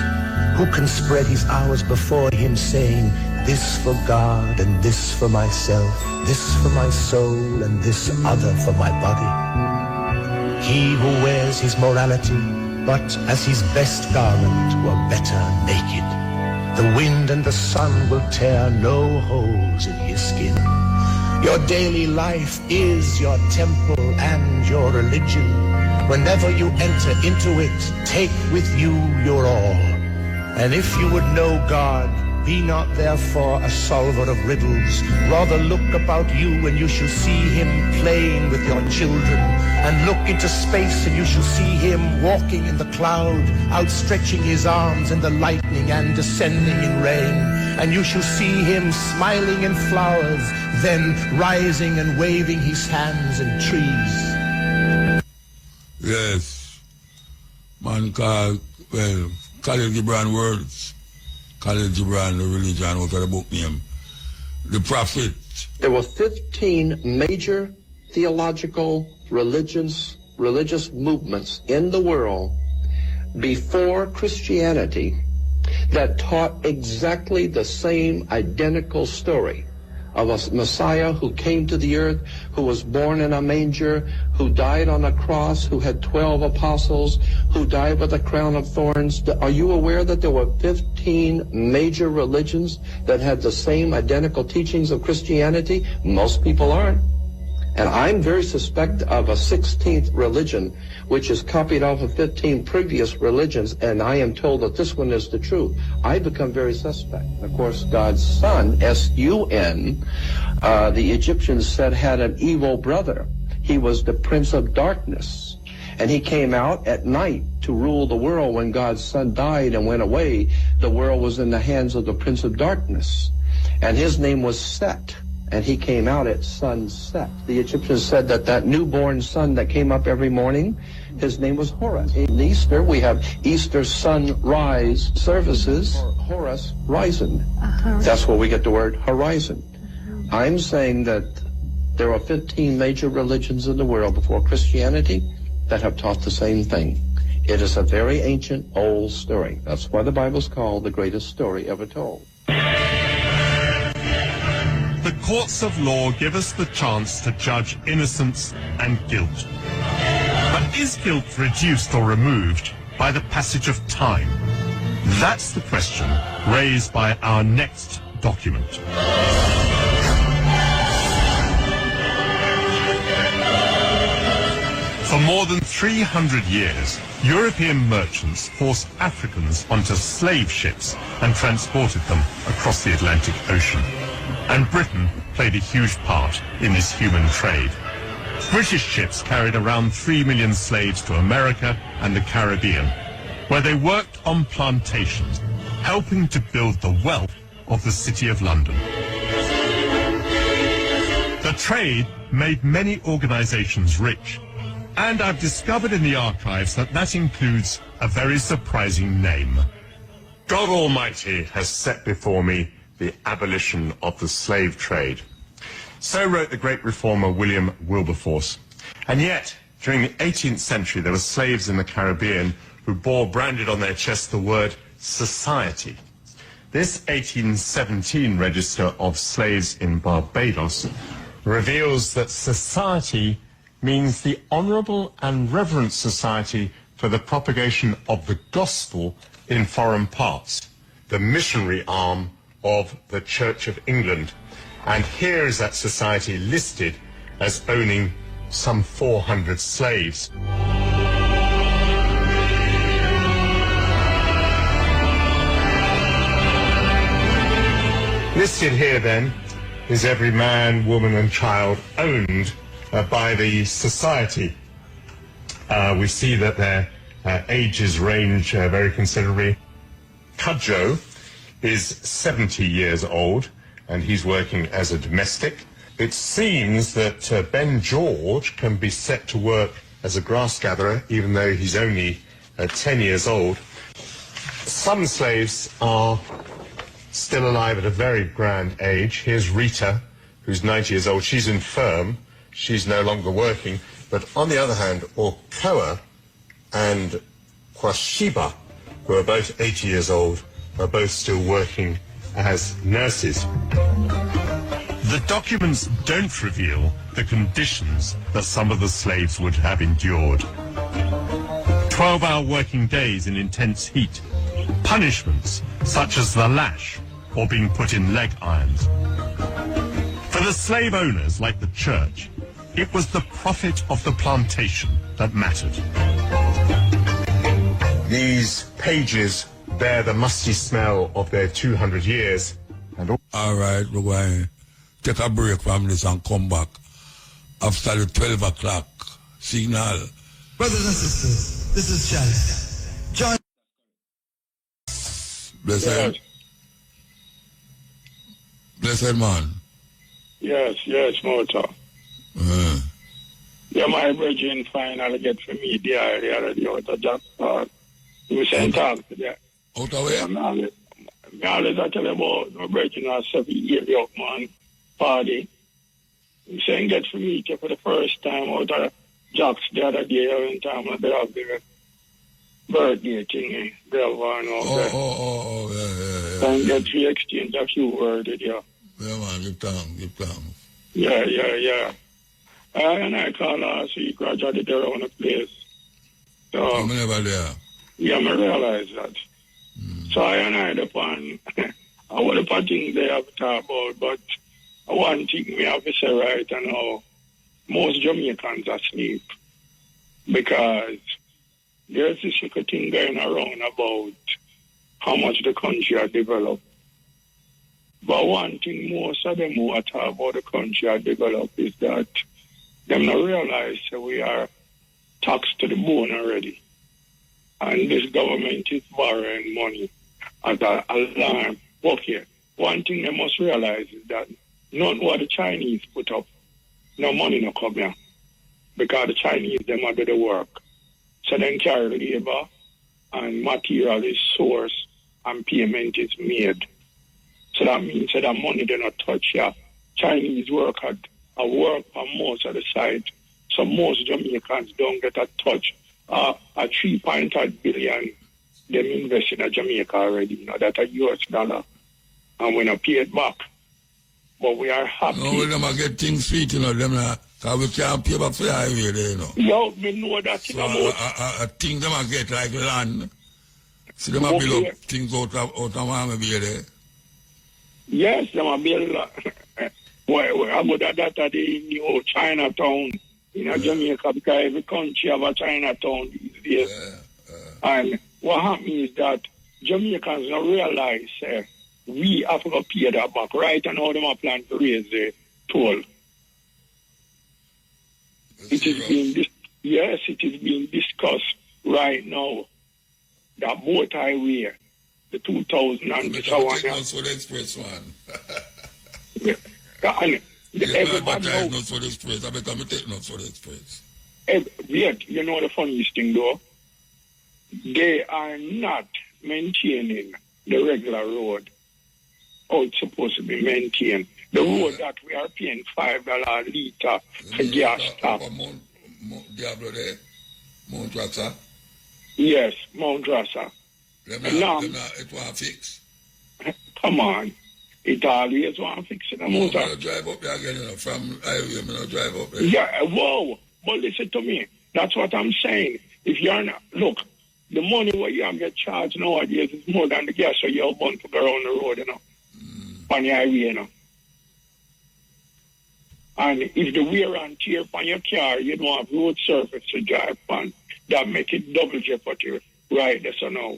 [SPEAKER 8] Who can spread his hours before him, saying, this for God and this for myself, this for my soul and this other for my body? He who wears his morality, but as his best garment were better naked. The wind and the sun will tear no holes in his skin. Your daily life is your temple and your religion. Whenever you enter into it, take with you your all. And if you would know God, be not therefore a solver of riddles. Rather look about you and you shall see him playing with your children. And look into space and you shall see him walking in the cloud, outstretching his arms in the lightning and descending in rain. And you shall see him smiling in flowers, then rising and waving his hands in trees.
[SPEAKER 2] Yes. Man called, well, Khalil Gibran words. Khalil Gibran, the religion, out of the book name. The Prophet.
[SPEAKER 9] There were 15 major theological religious movements in the world before Christianity that taught exactly the same identical story of a Messiah who came to the earth, who was born in a manger, who died on a cross, who had 12 apostles, who died with a crown of thorns. Are you aware that there were 15 major religions that had the same identical teachings of Christianity? Most people aren't. And I'm very suspect of a 16th religion, which is copied off of 15 previous religions, and I am told that this one is the truth. I become very suspect. Of course, God's son, S-U-N, the Egyptians said had an evil brother. He was the prince of darkness. And he came out at night to rule the world. When God's son died and went away, the world was in the hands of the prince of darkness. And his name was Set. And he came out at sunset. The Egyptians said that that newborn son that came up every morning, his name was Horus. In Easter, we have Easter sunrise services, Horus Horizon. That's where we get the word horizon. I'm saying that there are 15 major religions in the world before Christianity that have taught the same thing. It is a very ancient, old story. That's why the Bible's called the greatest story ever told.
[SPEAKER 10] The courts of law give us the chance to judge innocence and guilt. But is guilt reduced or removed by the passage of time? That's the question raised by our next document. For more than 300 years, European merchants forced Africans onto slave ships and transported them across the Atlantic Ocean. And Britain played a huge part in this human trade. British ships carried around 3 million slaves to America and the Caribbean, where they worked on plantations, helping to build the wealth of the City of London. The trade made many organizations rich, and I've discovered in the archives that that includes a very surprising name. God Almighty has set before me the abolition of the slave trade. So wrote the great reformer William Wilberforce. And yet, during the 18th century, there were slaves in the Caribbean who bore branded on their chests the word society. This 1817 register of slaves in Barbados reveals that society means the honourable and reverent society for the propagation of the gospel in foreign parts, the missionary arm of the Church of England. And here is that society listed as owning some 400 slaves. Listed here then is every man, woman and child owned by the society. We see that their ages range very considerably. Cudjoe is 70 years old, and he's working as a domestic. It seems that Ben George can be set to work as a grass gatherer, even though he's only 10 years old. Some slaves are still alive at a very grand age. Here's Rita, who's 90 years old. She's infirm. She's no longer working. But on the other hand, Okoa and Kwashiba, who are both 80 years old, are both still working as nurses. The documents don't reveal the conditions that some of the slaves would have endured. 12-hour working days in intense heat, punishments such as the lash or being put in leg irons. For the slave owners, like the church, it was the profit of the plantation that mattered. These pages bear the musty smell of their 200 years. And
[SPEAKER 2] all right, we're going to take a break from this and come back after the 12 o'clock signal.
[SPEAKER 11] Brothers and sisters, this is Chance. John.
[SPEAKER 2] Blessed.
[SPEAKER 1] Yes.
[SPEAKER 2] Blessed man.
[SPEAKER 1] Yes, Motor. Yeah, my virgin finally get for me the other day out of Jack. You sent talk to that.
[SPEAKER 2] Out of where?
[SPEAKER 1] I always tell you about my virgin was 7 years young man party. You saying get for me for the first time out of Jack's the other day in time they have their birthday thing, yeah.
[SPEAKER 2] Yeah.
[SPEAKER 1] And get to exchange a few words with you.
[SPEAKER 2] Yeah, man, give thanks.
[SPEAKER 1] Yeah. And I call last week, gradually there around the place. So,
[SPEAKER 2] I'm never there.
[SPEAKER 1] Yeah, I realize that. So I and upon I would have things they have to talk about, but one thing we have to say right now, most Jamaicans are asleep because there's this little thing going around about how much the country has developed. But one thing most of them who talk about the country has developed is that them not realize that we are taxed to the bone already. And this government is borrowing money as an alarm. Okay, one thing they must realize is that not what the Chinese put up, no money no come here. Because the Chinese, them do the work. So then carry labor and material is sourced and payment is made. So that means that money they not touch here. Chinese work had a work on most of the site. So most Jamaicans don't get a touch. A 3.8 billion them invest in Jamaica already, you know, that's a US dollar. And we not pay it back. But we are happy.
[SPEAKER 2] No, we never get things sweet, you know, them because we can't pay back for the highway there, you know.
[SPEAKER 1] Yo, we know that.
[SPEAKER 2] So a thing them get like land. See them build up things out of one be there.
[SPEAKER 1] Yes, them build where I go that the new Chinatown in Jamaica, because every country have a Chinatown these days. And what happens is that Jamaicans don't realize we have to pay that back, right? And how them are planning to raise the toll. It is being discussed right now. That boat highway, the 2000 and so on.
[SPEAKER 2] Not for the express one.
[SPEAKER 1] And everybody knows.
[SPEAKER 2] Not for the express. I better take not for the express.
[SPEAKER 1] Yet, you know the funniest thing though? They are not maintaining the regular road. Oh, it's supposed to be maintained. The road that we are paying $5 a litre for gas stop.
[SPEAKER 2] Diablo there? Mount Rasa?
[SPEAKER 1] Yes, Mount Rasa.
[SPEAKER 2] Now, it won't fix.
[SPEAKER 1] Come on. It always won't fix it. I'm
[SPEAKER 2] going to drive up there again, you know, from highway, I'm going to drive up there.
[SPEAKER 1] Yeah, whoa. But listen to me. That's what I'm saying. If you're not, look, the money what you have get charged nowadays is more than the gas so you're born to go around the road, you know. On the highway, you know. And if the wear and tear on your car, you don't have road surface to drive on, that make it double jeopardy right there, so now.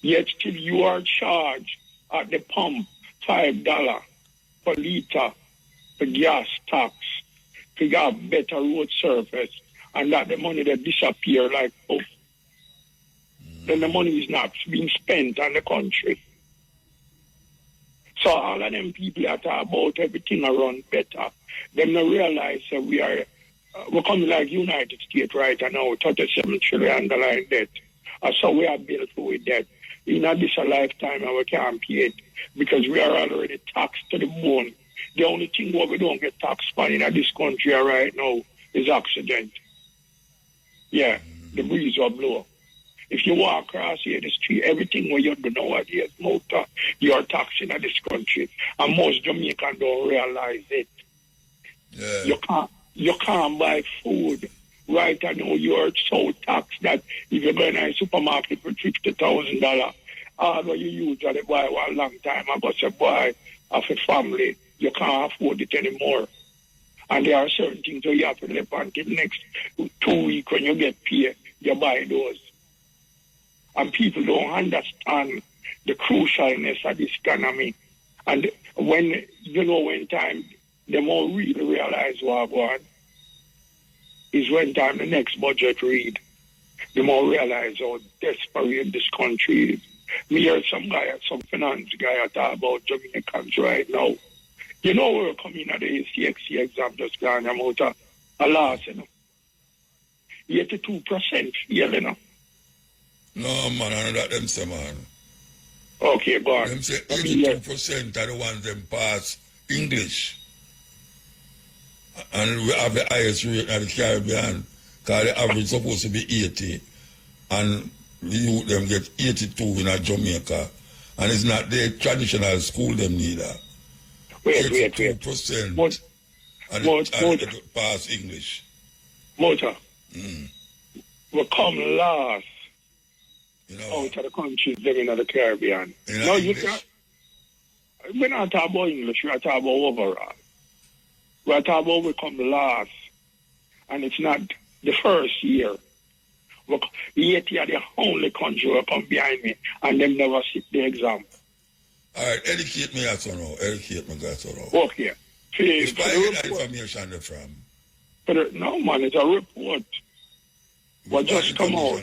[SPEAKER 1] Yet still you are charged at the pump $5 per litre for gas tax to have better road surface, and that the money that disappear like poof. Then the money is not being spent on the country. So all of them people that are about everything around better, them not realize that we're coming like United States right now, $37 trillion debt. So we are built with debt. In this lifetime, we can't pay it because we are already taxed to the bone. The only thing what we don't get taxed on in this country right now is accident. Yeah, the breeze will blow. If you walk across here the street, everything what you do nowadays, motor, you're taxing in this country. And most Jamaicans don't realize it. Yeah. You can't buy food. Right now you're so taxed that if you go in a supermarket for $50,000, all what you usually buy one long time ago, say buy of a family, you can't afford it anymore. And there are certain things that you have to live until next 2 weeks when you get paid, you buy those. And people don't understand the crucialness of this economy. And when time they won't really realize what I want, is when time the next budget read, they more realize how desperate this country is. Me heard some finance guy talk about Jamaicans right now. You know we're coming at the ACXC exam just gone about a loss, you know. 82% fail, you know.
[SPEAKER 2] No, man, I know that them say, man.
[SPEAKER 1] Okay, go on.
[SPEAKER 2] Them say 82% are the ones them pass English. And we have the highest rate in the Caribbean, because the average is supposed to be 80. And the youth them get 82 in Jamaica. And it's not the traditional school them neither.
[SPEAKER 1] Wait.
[SPEAKER 2] 82%.
[SPEAKER 1] Motor.
[SPEAKER 2] Pass English.
[SPEAKER 1] Motor.
[SPEAKER 2] Mm.
[SPEAKER 1] We come last
[SPEAKER 2] You know,
[SPEAKER 1] out of the countries living in the Caribbean. No, you can't. We're not talking about English, we're talking about overall. We're talking about we come last. And it's not the first year. Haiti are the only country who come behind me and them never sit the exam.
[SPEAKER 2] All right, educate me as well. Educate me as well.
[SPEAKER 1] Okay.
[SPEAKER 2] Where get that information from?
[SPEAKER 1] No, man, it's a report. What just come out?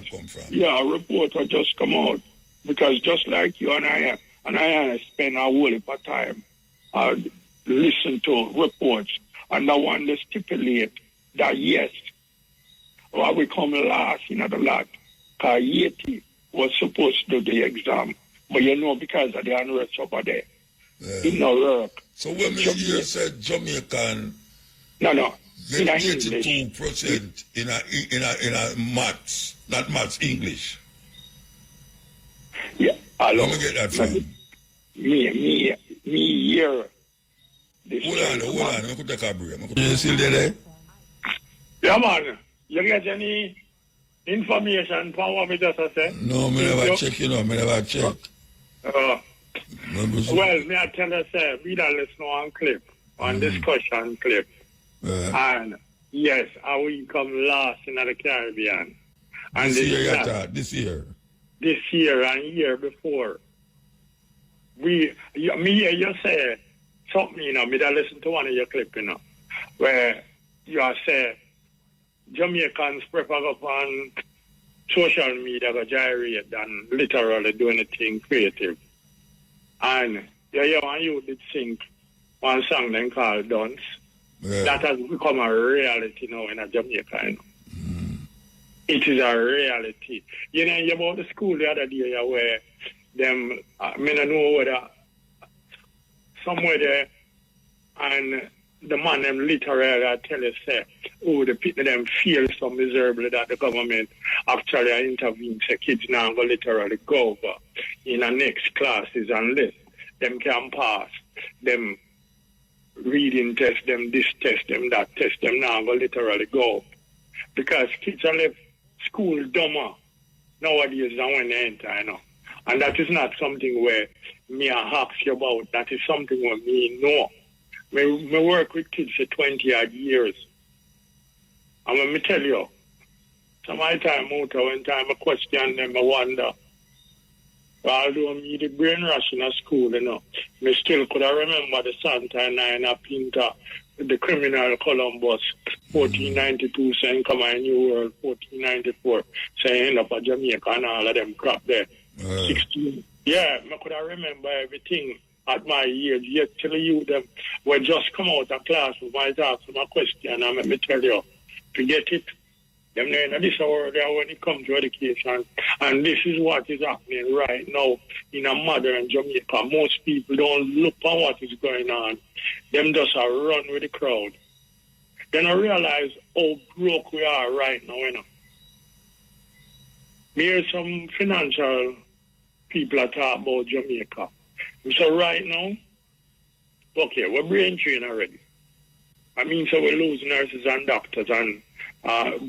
[SPEAKER 1] Yeah, a report will just come out. Because just like you and I spend a whole heap of time listen to reports. And the one that stipulate that yes, well, we come last in the lot. Because Haiti was supposed to do the exam. But you know, because of the unrest over there, it no work.
[SPEAKER 2] So when you said Jamaican,
[SPEAKER 1] no,
[SPEAKER 2] in 82% in a maths, not maths, English.
[SPEAKER 1] Yeah,
[SPEAKER 2] where me get that from?
[SPEAKER 1] Me here.
[SPEAKER 2] Hold on, I could take a break. You still there?
[SPEAKER 1] Yeah, man. You get any information from what me just said?
[SPEAKER 2] No, me never check, me never check.
[SPEAKER 1] Well, me I tell you, sir, we don't listen on clip, on discussion clip. And yes, I will come last in the Caribbean. And
[SPEAKER 2] this year?
[SPEAKER 1] This year and year before. You say something, me don't listen to one of your clip, where you say Jamaicans prefer on social media to gyrate than literally do anything creative. And you did sing one song then called Dance. Yeah. That has become a reality now in Jamaica. It is a reality. You know about the school the other day where them, I don't know whether somewhere there, and the man them literally tell us, the people them feel so miserably that the government actually intervenes. So kids now go literally go over in the next classes unless them can pass them reading test, them this test, them that test, them now go literally go. Because kids are left school dumber nowadays than when they enter, And that is not something where me ask you about. That is something where me know. Me work with kids for 20-odd years. And when me tell you, some of my time out, when time I question them, I wonder. Although me the brainwash in a school, me still could remember the Santa and I Pinter, the criminal Columbus, 1492, saying come on New World, 1494, saying end up at Jamaica and all of them crap there. 16. Yeah, I could remember everything at my age. Yet till you them were just come out of class with my ask them a question and let me tell you, forget it. Them in this world when it comes to education. And this is what is happening right now in a modern Jamaica. Most people don't look at what is going on. Them just run with the crowd. Then I realize how broke we are right now, Here's some financial people are talking about Jamaica. So right now, okay, we're brain trained already. I mean, so we lose nurses and doctors and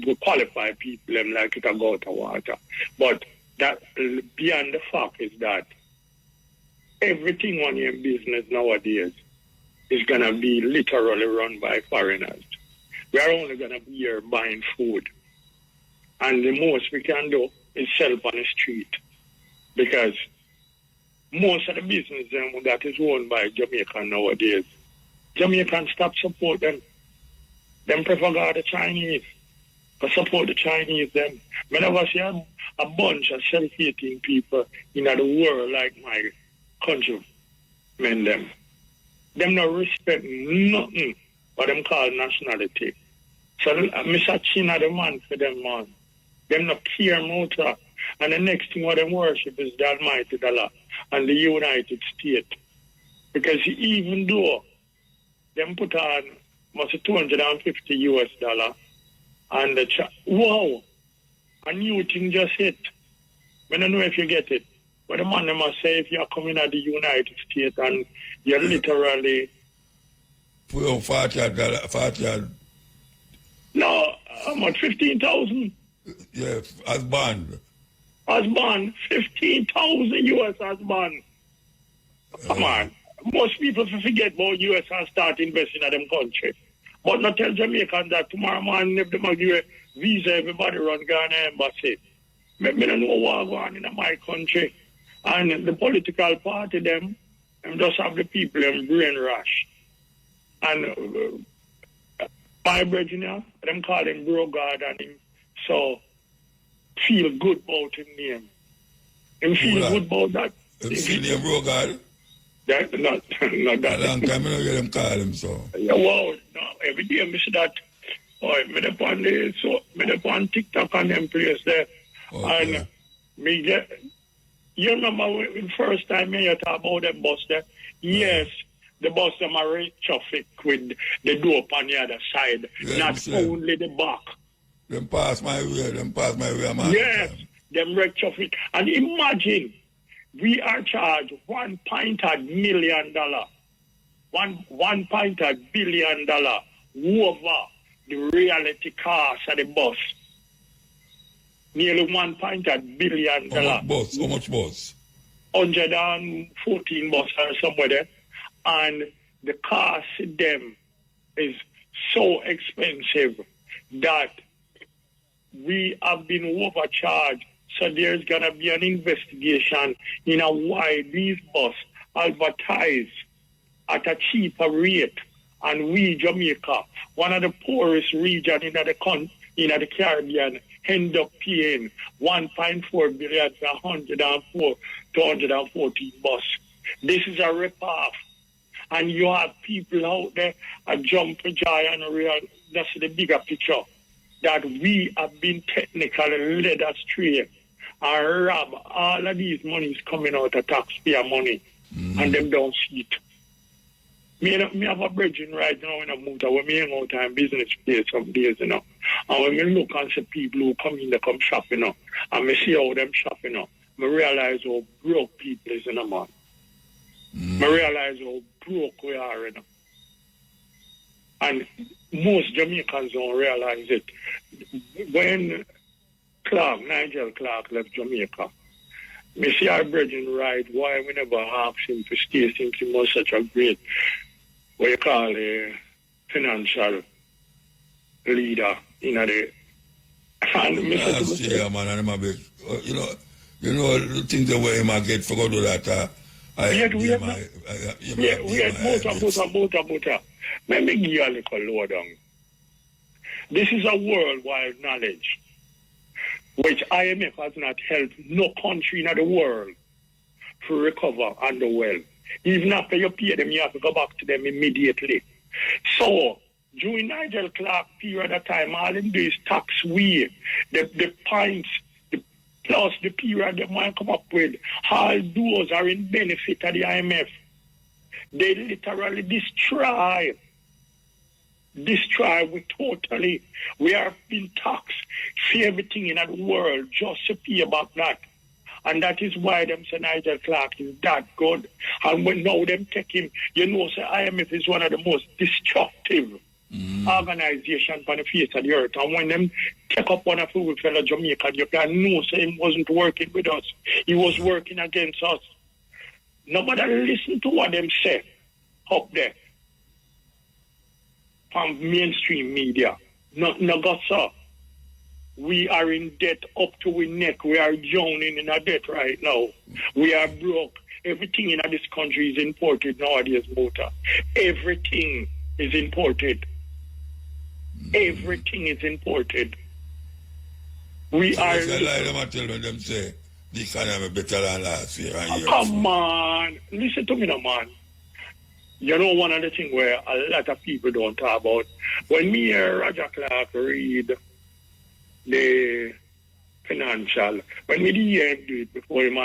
[SPEAKER 1] we qualify people them like it a go to water. But that beyond the fact is that everything on your business nowadays is going to be literally run by foreigners. We are only going to be here buying food. And the most we can do is sell on the street. Because most of the business that is owned by Jamaican nowadays, Jamaicans stop support them. Them prefer go the Chinese. To support the Chinese them. I never see a bunch of self-hating people in the world like my countrymen them. Them not respect nothing what them call nationality. So Mr. China the man for them, man. Them not care motor. And the next thing what them worship is the Almighty dollar and the United States. Because even though them put on must $250 US and the wow, a new thing just hit. I don't know if you get it. But the man must say if you're coming out the United States and you're literally
[SPEAKER 2] $40. 40.
[SPEAKER 1] No, how much? 15,000.
[SPEAKER 2] Yeah, as bond.
[SPEAKER 1] As bond, 15,000 US as bond. Come on. Most people forget about US and start investing in them country. But not tell Jamaicans that tomorrow morning if they give a visa, everybody run Ghana embassy. I don't know what's going on in my country. And the political party, them just have the people them brainwash. And my brethren, them call him Bro God and him so feel good about his name. Him feel good about that.
[SPEAKER 2] Him feel him Bro God?
[SPEAKER 1] That, not that.
[SPEAKER 2] A long time I don't hear them call him so.
[SPEAKER 1] Yeah, wow, no, every day I see that. Oh, me up on TikTok and them place there. Okay. And me get, you remember the first time me talk about them bus there? Yes, the bus them are in traffic with the door on the other side, not only the back.
[SPEAKER 2] Them pass my way, man.
[SPEAKER 1] Yes, them wreck traffic. And imagine, we are charged $1.1 million, $1.1 billion over the reality cost of the bus. Nearly $1.1 billion.
[SPEAKER 2] How much bus?
[SPEAKER 1] 114 bus or somewhere there. And the cost of them is so expensive that we have been overcharged. So there's going to be an investigation in why these buses advertise at a cheaper rate. And we, Jamaica, one of the poorest regions in the Caribbean, end up paying $1.4 billion for 214 buses. This is a rip-off. And you have people out there a jump for joy and real. That's the bigger picture. That we have been technically led astray and rob all of these monies coming out of taxpayer money. And them don't see it. Me have a brethren right now in a motor when me hang out in business place some days, you know. And when me look and see people who come in, they come shop, you know, and me see how them shop, you know, me realize how broke people is, you know, man. Me realize how broke we are, you know. And most Jamaicans don't realize it. When Nigel Clark left Jamaica, me see our brethren right, why we never asked him to stay since he was such a great, what you call a financial leader in the... And
[SPEAKER 2] yeah, man, and I'm a bit, you know, the things the way I get for go do that,
[SPEAKER 1] motor. Let me give you a little lowdown. This is a worldwide knowledge which IMF has not helped no country in the world to recover on the wealth. Even after you pay them, you have to go back to them immediately. So, during Nigel Clark period of time, all them do is tax we, the points, plus the period they might come up with, all those are in benefit of the IMF. They literally destroy we totally. We are being taxed for everything in the world just to pay back that. And that is why them say Nigel Clark is that good. And when now them take him, you know, say IMF is one of the most destructive organizations on the face of the earth. And when them take up one of our fellow Jamaican, you can know say he wasn't working with us. He was working against us. Nobody listen to what them say up there from mainstream media. No got so. We are in debt up to our neck. We are drowning in a debt right now. We are broke. Everything in this country is imported nowadays, motor. Everything is imported. Everything is imported. We
[SPEAKER 2] so
[SPEAKER 1] are...
[SPEAKER 2] tell them say the economy better than last year.
[SPEAKER 1] Come on. Listen to me now, man. You know one of the things where a lot of people don't talk about, when me hear Roger Clark read the financial, when me hear him do it before him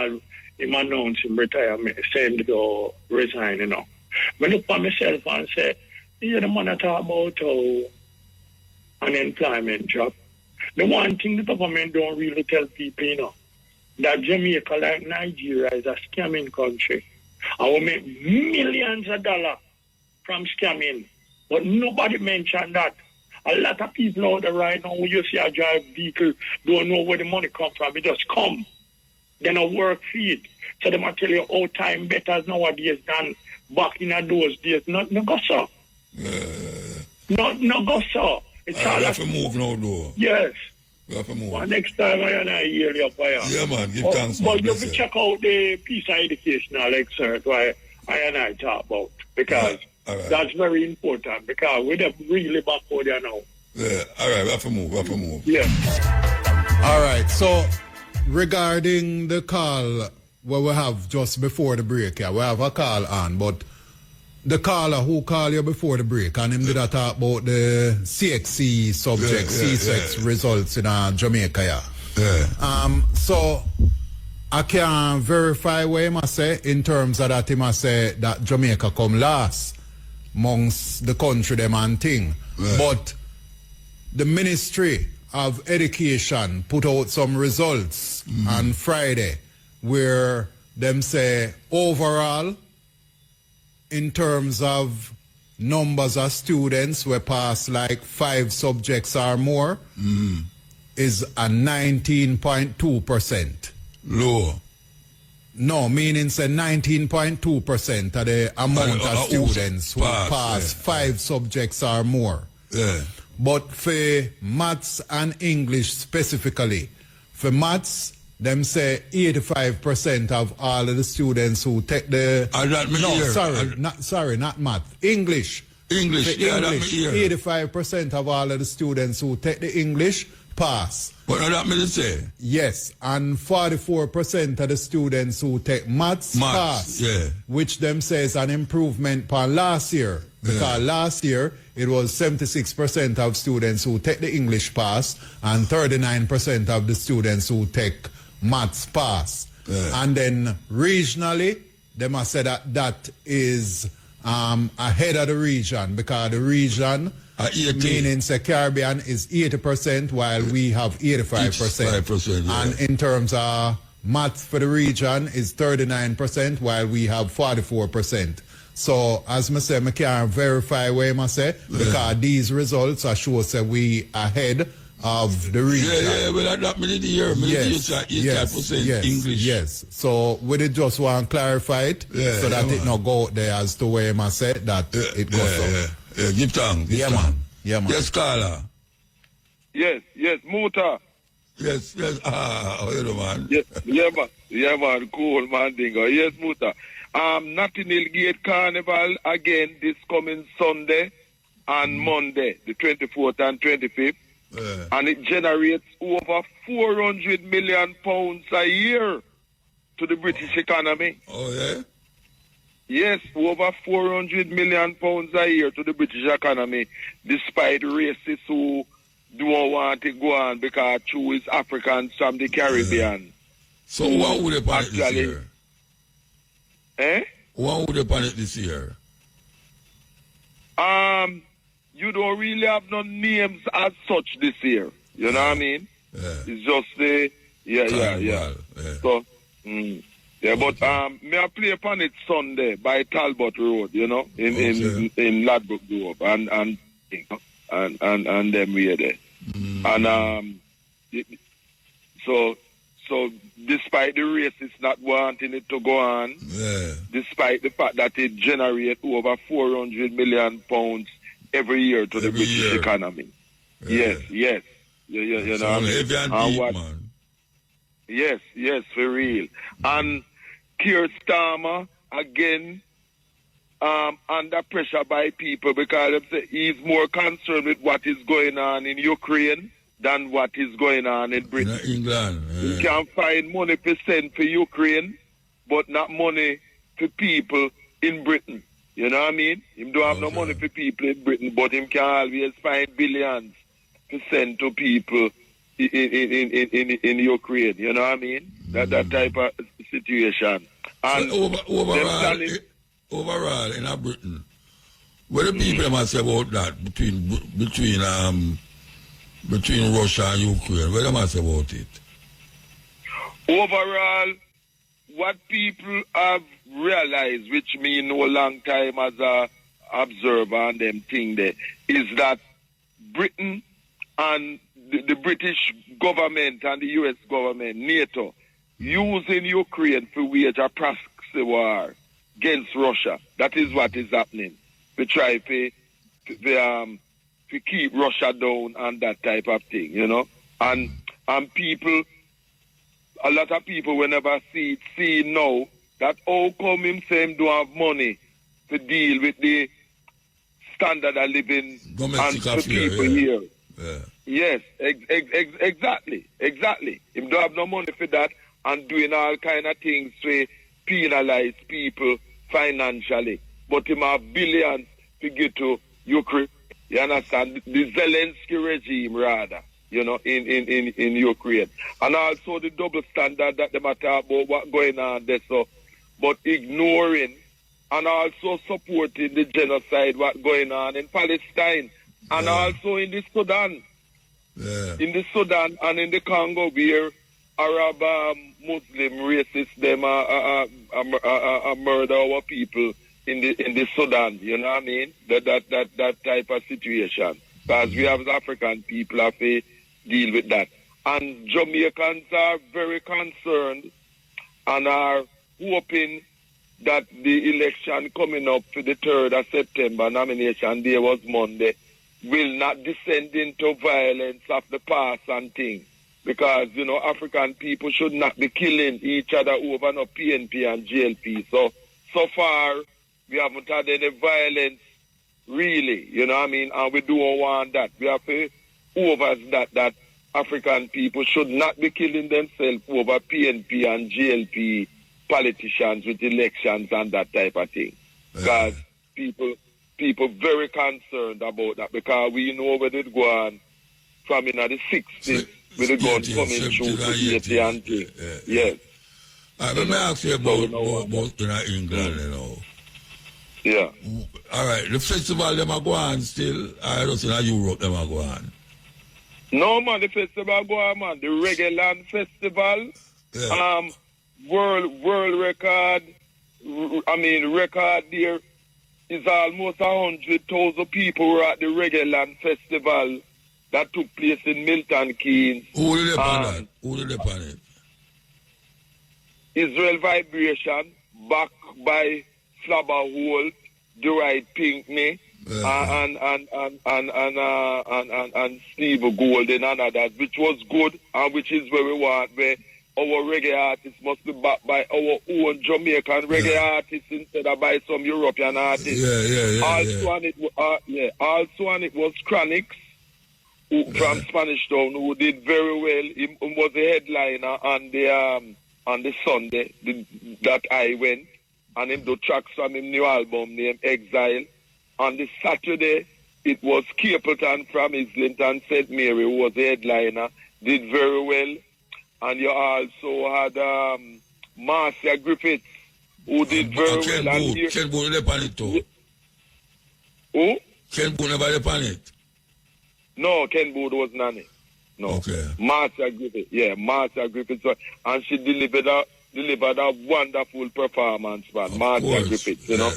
[SPEAKER 1] announce him retirement, saying to resign, you know, I look at myself and say, you the man talk about unemployment job. The one thing the government don't really tell people, you know, that Jamaica, like Nigeria, is a scamming country. And we make millions of dollars from scamming. But nobody mentioned that. A lot of people out there right now, when you see a drive vehicle, don't know where the money come from. It just come. They no work for it. So they might tell you how time better nowadays than back in those days. No go so. No go so. It's all
[SPEAKER 2] we have to move now, though.
[SPEAKER 1] Yes.
[SPEAKER 2] We have to move.
[SPEAKER 1] Well, next time I hear you fire.
[SPEAKER 2] Yeah, man. Give thanks.
[SPEAKER 1] But you can check out the piece of educational excerpt where I talk about. Because that's very important. Because we don't really backward there now.
[SPEAKER 2] Yeah. All right. We have to move.
[SPEAKER 1] Yeah.
[SPEAKER 6] All right. So, regarding the call what we have just before the break, we have a call on, but the caller who called you before the break, and him did a talk about the CXC subject, C6 results in Jamaica. So I can verify what he must say in terms of that he must say that Jamaica come last amongst the country them and thing. But the Ministry of Education put out some results on Friday where them say overall in terms of numbers of students who pass like 5 subjects or more is a 19.2%.
[SPEAKER 2] Low.
[SPEAKER 6] No, meaning say 19.2% of the amount of students who pass 5 subjects or more. But for maths and English specifically, for maths, them say 85% of all of the students who take the... not math. English.
[SPEAKER 2] English.
[SPEAKER 6] 85% of all of the students who take the English pass.
[SPEAKER 2] What does that mean say?
[SPEAKER 6] Yes, and 44% of the students who take maths pass.
[SPEAKER 2] Yeah.
[SPEAKER 6] Which them says an improvement for last year. Because last year, it was 76% of students who take the English pass and 39% of the students who take maths pass. And then regionally, they must say that is ahead of the region, because the region, meaning the Caribbean, is 80%, while we have 85%. And in terms of maths for the region is 39%, while we have 44%. So, as I say, I can't verify what I say, because these results are sure that we ahead of the region.
[SPEAKER 2] Well, that means English.
[SPEAKER 6] Yes. So, we just want to clarify it, so that it not go out there as to where I say that it goes up.
[SPEAKER 2] Give thanks.
[SPEAKER 6] Man.
[SPEAKER 2] Yes, Carla.
[SPEAKER 12] Yes, Muta.
[SPEAKER 2] Yes. How you doing, man?
[SPEAKER 12] Yeah, man. Cool, man, Dingo. Yes, Muta. Notting Hill Gate Carnival again this coming Sunday and Monday, the 24th and 25th. And it generates over 400 million pounds a year to the British economy.
[SPEAKER 2] Oh, yeah?
[SPEAKER 12] Yes, over 400 million pounds a year to the British economy, despite racists who don't want to go on because Chu is Africans from the Caribbean.
[SPEAKER 2] So what would they pan it this year? What would they pan it this year?
[SPEAKER 12] You don't really have no names as such this year. You know what I mean? It's just the So, but may I play upon it Sunday by Talbot Road, you know, in Ladbroke Grove and them we are there. And so despite the racists not wanting it to go on, despite the fact that it generates over 400 million pounds every year to the British economy. Yes. You know what I mean? Yes, for real. And Keir Starmer, again, under pressure by people because he's more concerned with what is going on in Ukraine than what is going on in Britain.
[SPEAKER 2] England.
[SPEAKER 12] He can find money to send for Ukraine, but not money for people in Britain. You know what I mean? He don't have no money for people in Britain, but he can always find billions to send to people in Ukraine. You know what I mean? That type of situation. And
[SPEAKER 2] so overall, in Britain, what do people must say about that between Russia and Ukraine? What do they say about it?
[SPEAKER 12] Overall, what people have realized, which mean no long time as observe on them thing there is that Britain and the British government and the US government, NATO, using Ukraine to wage a proxy war against Russia. That is what is happening. We try to keep Russia down and that type of thing, you know. And people, a lot of people will never see now that how come him say him don't have money to deal with the standard of living
[SPEAKER 2] domestic
[SPEAKER 12] and
[SPEAKER 2] affair,
[SPEAKER 12] people
[SPEAKER 2] yeah.
[SPEAKER 12] here.
[SPEAKER 2] Yeah.
[SPEAKER 12] Yes, exactly. Him don't have no money for that and doing all kind of things to penalize people financially. But him have billions to get to Ukraine. You understand? The Zelensky regime, rather, you know, in Ukraine. And also the double standard that they talk about what's going on there. So, but ignoring and also supporting the genocide what's going on in Palestine and also in the Sudan.
[SPEAKER 2] Yeah.
[SPEAKER 12] In the Sudan and in the Congo where Arab Muslim racists them murder our people in the Sudan, you know what I mean? That type of situation. Because we have African people have to deal with that. And Jamaicans are very concerned and are hoping that the election coming up for the 3rd of September, nomination day was Monday, will not descend into violence of the past and things. Because, you know, African people should not be killing each other over no PNP and GLP. So far, we haven't had any violence, really, you know what I mean? And we don't want that. We have to over that African people should not be killing themselves over PNP and GLP politicians with elections and that type of thing. Because people very concerned about that because we know where it go on from in the 60s with the guns coming through the 80 and thing. Yes.
[SPEAKER 2] Let me ask you about England, you know.
[SPEAKER 12] Yeah.
[SPEAKER 2] All right. The festival, them are going still. I don't see in Europe, them are going.
[SPEAKER 12] No, man. The festival go on, man. The Reggae Land Festival.
[SPEAKER 2] Yeah.
[SPEAKER 12] World record. Record there is almost 100,000 people were at the Reggae Land Festival that took place in Milton Keynes.
[SPEAKER 2] Who did they pan it? Who did they pan it?
[SPEAKER 12] Israel Vibration, backed by Slabber Holt, Dwight Pinkney, and Steve Golden and others, which was good and which is where we want, where our reggae artists must be backed by our own Jamaican reggae artists instead of by some European artists. Also, and it was Chronix from Spanish Town who did very well. He was the headliner on the Sunday that I went, and him do tracks from his new album named Exile. On the Saturday, it was Capleton from Islington, St. Mary, who was the headliner, did very well. And you also had Marcia Griffiths, who did very well.
[SPEAKER 2] Ken Boone never pan it too.
[SPEAKER 12] Who?
[SPEAKER 2] Ken Boone never pan it.
[SPEAKER 12] No, Ken Boone was none. No. Okay. Marcia Griffiths, Marcia Griffiths, and she delivered a wonderful performance, man. Marcia Griffiths, you know.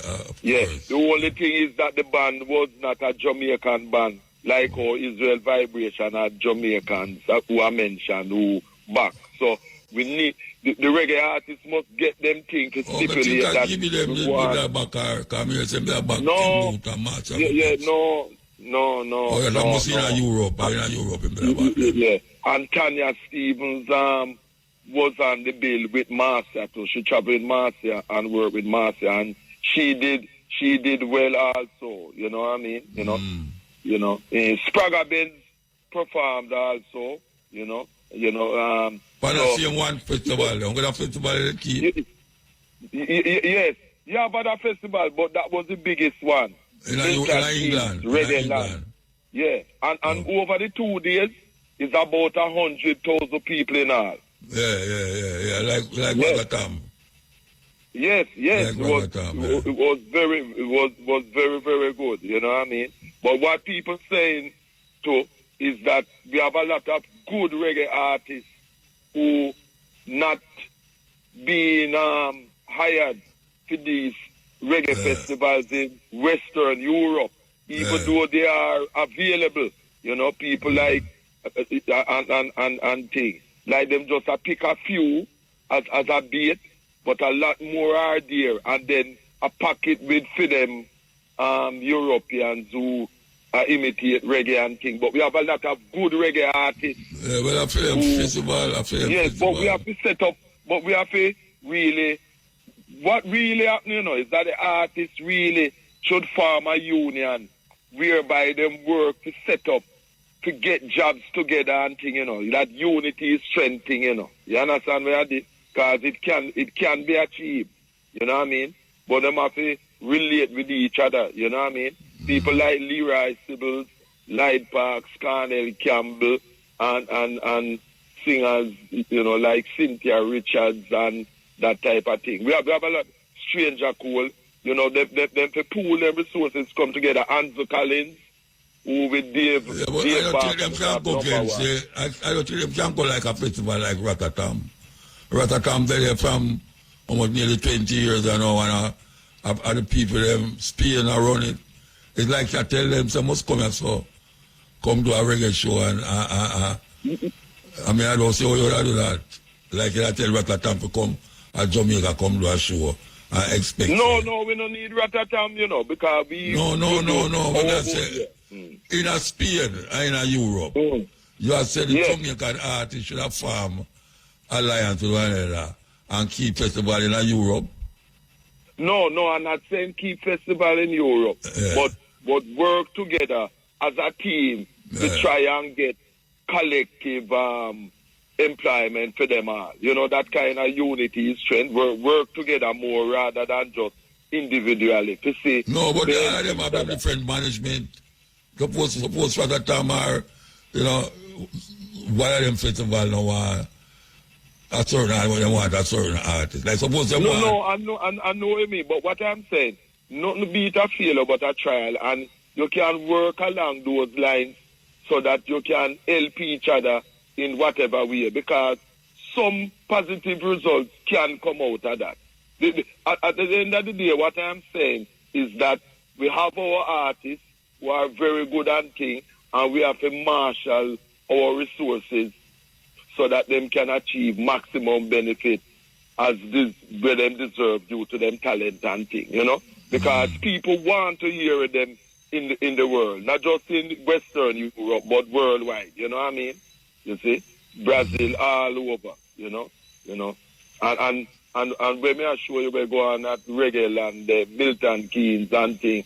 [SPEAKER 12] The only thing is that the band was not a Jamaican band, like how Israel Vibration are Jamaicans who are mentioned, who back. So we need the reggae artists must get them things to stipulate that.
[SPEAKER 2] Give them the back or come here and back.
[SPEAKER 12] No.
[SPEAKER 2] Oh, yeah, that must be in Europe.
[SPEAKER 12] And Tanya Stevens was on the bill with Marcia too. She traveled with Marcia and worked with Marcia, and she did well also. You know what I mean? You know. Spragga Benz performed also.
[SPEAKER 2] But I see one festival. I'm gonna festival in the key.
[SPEAKER 12] Yes, but that festival, but that was the biggest one.
[SPEAKER 2] In England.
[SPEAKER 12] Yeah, and over the 2 days, it's about 100,000 people in all.
[SPEAKER 2] Yeah. Like Bagatam.
[SPEAKER 12] Yes. It was very, very good. You know what I mean? But what people saying too is that we have a lot of good reggae artists who not being hired for these reggae festivals in Western Europe, even though they are available. You know, people like and things. Like them just pick a few as a bait, but a lot more are there. And then a packet with for them Europeans who imitate reggae and things. But we have a lot of good reggae artists.
[SPEAKER 2] Yeah, well, I feel festival.
[SPEAKER 12] Yes, but we have to set up, but we have to really, what really happening, you know, is that the artists really should form a union whereby them work to set up, to get jobs together and thing, you know. That unity is strengthening, you know. You understand where I did? Because it can be achieved, you know what I mean? But them have to relate with each other, you know what I mean? People like Leroy Sibbles, Light Parks, Cornell Campbell, and singers, you know, like Cynthia Richards and that type of thing. We have a lot. Stranger Cole, you know, them to pool their resources come together. Anzo Collins, who with Dave.
[SPEAKER 2] Yeah, but I don't think them can go against I don't think them can go like a festival like Ratatam. Ratatam, they're from almost nearly 20 years I know, and the people them speaking around it. It's like I tell them, so must come here, so come to a reggae show and I mean, I don't say, oh, you do that. Like I tell Ratatam to come at Jamaica, come to a show. I expect.
[SPEAKER 12] No, we don't need Ratatam, you know, because we.
[SPEAKER 2] No. When I say, in a Spain and in a Europe, you have said the Jamaican artists should have formed alliance with one another and keep festival in a Europe.
[SPEAKER 12] No, I'm not saying keep festival in Europe, but work together as a team to try and get collective employment for them all. You know, that kind of unity is strength. Work together more rather than just individually. To see.
[SPEAKER 2] No, but all of them have different management. Suppose for that time are, you know, one of them festival now a certain artist, they want a certain artist. Like suppose they want.
[SPEAKER 12] No, I know what you mean, but what I'm saying, nothing beat a failure but a trial, and you can work along those lines so that you can help each other in whatever way, because some positive results can come out of that. At the end of the day, what I'm saying is that we have our artists who are very good at things, and we have to marshal our resources so that them can achieve maximum benefit as this where them deserve due to them talent and thing, you know? Because people want to hear them in the world, not just in Western Europe, but worldwide, you know what I mean? You see? Brazil all over, you know? And when me assure you we go on at reggae land, Milton Keynes and thing,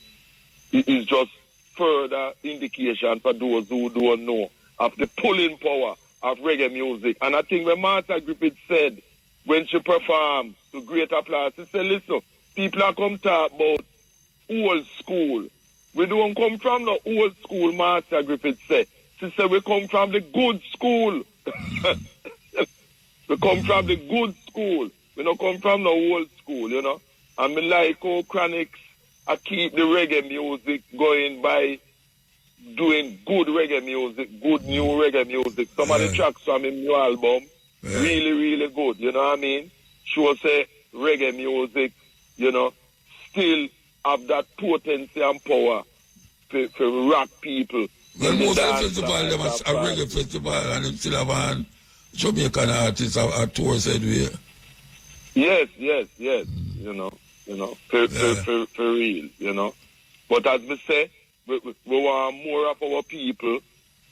[SPEAKER 12] it is just further indication for those who don't know of the pulling power of reggae music. And I think when Martha Griffith said, when she performed to great applause, she said, listen, people are come talk about old school. We don't come from the old school, Martha Griffith said. She said, we come from the good school. We come from the good school. We don't come from the old school, you know. And me like how Chronics, I keep the reggae music going by doing good reggae music, good new reggae music. Some of the tracks from his new album, really, really good, you know what I mean? Sure say reggae music, you know, still have that potency and power for rock people.
[SPEAKER 2] Well, most of the festival, them a reggae festival, and them still have Jamaican artists a tour said we.
[SPEAKER 12] Yes, you know, for real, you know. But as we say, we want more of our people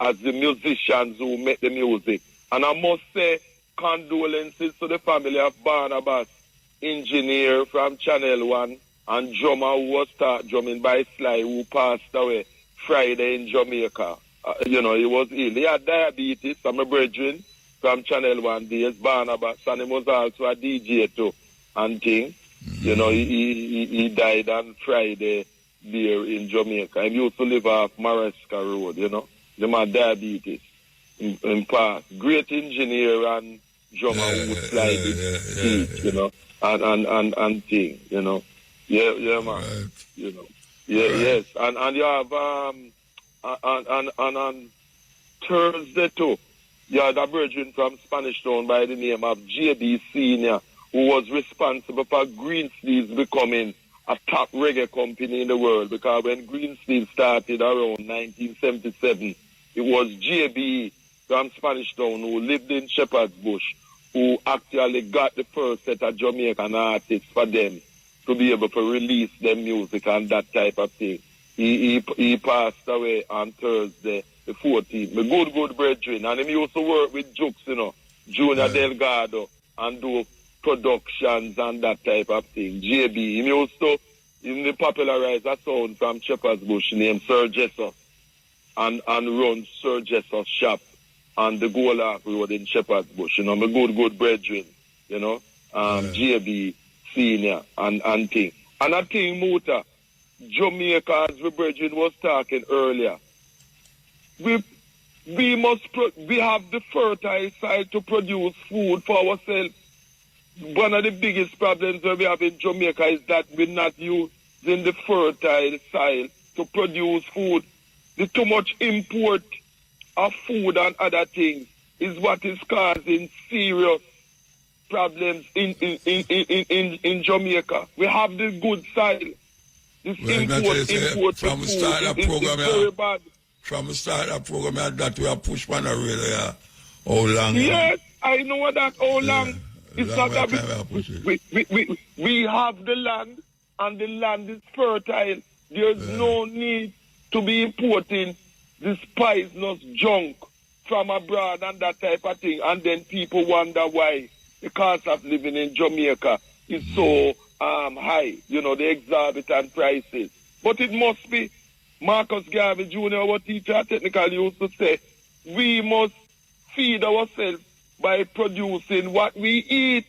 [SPEAKER 12] as the musicians who make the music. And I must say, condolences to the family of Barnabas, engineer from Channel 1, and drummer who was start drumming by Sly, who passed away Friday in Jamaica. You know, he was ill. He had diabetes. I'm a brethren from Channel 1 days, Barnabas, and he was also a DJ too, and thing. You know, he died on Friday there in Jamaica. He used to live off Maresca Road, you know. He had diabetes in past. Great engineer and drummer who would slide it, you know, and thing, you know. Yeah, man. Right. You know. Yeah, right. Yes. And you have on Thursday too, you had a virgin from Spanish Town by the name of JB Senior, who was responsible for Greensleeves becoming a top reggae company in the world, because when Greensteel started around 1977, it was JB from Spanish Town, who lived in Shepherd's Bush, who actually got the first set of Jamaican artists for them to be able to release their music and that type of thing. He passed away on Thursday, the 14th. My good brethren. And he used to work with Jukes, Junior Delgado, and do productions and that type of thing. JB. He used to popularize a sound from Shepherd's Bush named Sir Jesus, and run Sir Jesus' shop on the Gola Road in Shepherd's Bush. My good brethren, JB Senior and thing. And I think Muta, Jamaica, as the brethren was talking earlier, we have the fertile side to produce food for ourselves. One of the biggest problems that we have in Jamaica is that we're not using the fertile soil to produce food. The too much import of food and other things is what is causing serious problems in Jamaica. We have the good soil. This import
[SPEAKER 2] from the start of the program,
[SPEAKER 12] very bad.
[SPEAKER 2] From the start of the program, that we have pushed on the radio. How long?
[SPEAKER 12] Yes, I know that. How long? It's not that we have the land, and the land is fertile. There's no need to be importing this poisonous junk from abroad and that type of thing. And then people wonder why the cost of living in Jamaica is so high, the exorbitant prices. But it must be. Marcus Garvey Jr., our teacher at technical, used to say, we must feed ourselves by producing what we eat.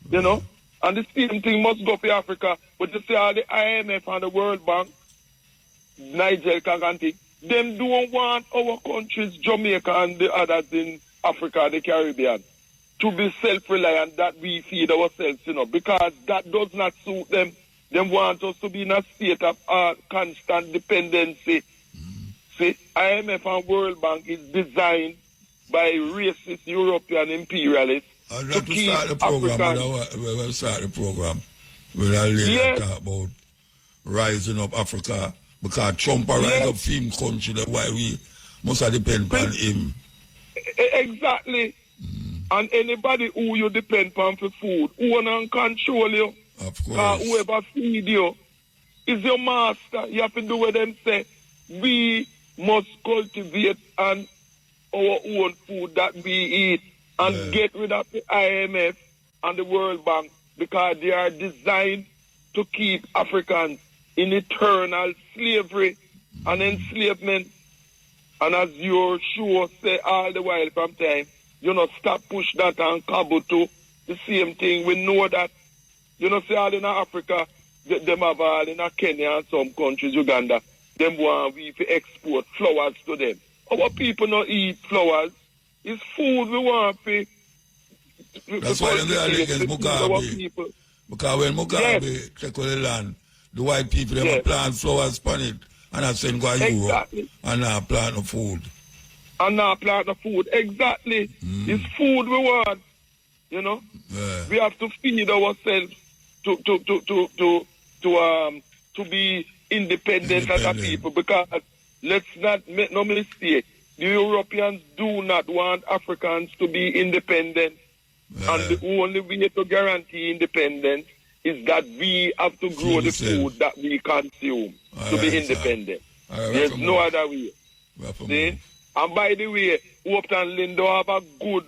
[SPEAKER 12] And the same thing must go for Africa. But you see all the IMF and the World Bank, Nigel Kaganti, them don't want our countries, Jamaica and the others in Africa, the Caribbean, to be self-reliant, that we feed ourselves, because that does not suit them. They want us to be in a state of constant dependency. See, IMF and World Bank is designed by racist European imperialists to keep African.
[SPEAKER 2] We'll start the program. We'll later talk about rising up Africa, because Trump rise up film country, that's why we must depend on him.
[SPEAKER 12] Exactly. And anybody who you depend on for food, own and control you.
[SPEAKER 2] Of course.
[SPEAKER 12] Whoever feed you is your master. You have to do what them say. We must cultivate our own food that we eat and get rid of the IMF and the World Bank, because they are designed to keep Africans in eternal slavery and enslavement. And as your show say all the while from time, stop push that and cobble to the same thing. We know that. See all in Africa, them have all in Kenya and some countries, Uganda, them want we to export flowers to them. Our people not eat flowers. It's food we want to.
[SPEAKER 2] That's why they are against Mugabe. Because when Mugabe take over the land, the white people they plant flowers on it and I send go to Europe and now plant no food.
[SPEAKER 12] And now plant the food. Exactly. It's food we want. We have to feed ourselves to be independent as a people, because let's not make no mistake, the Europeans do not want Africans to be independent, and the only way to guarantee independence is that we have to grow the food that we consume to be independent. There's no other way. See? And by the way, Upton Lindo have a good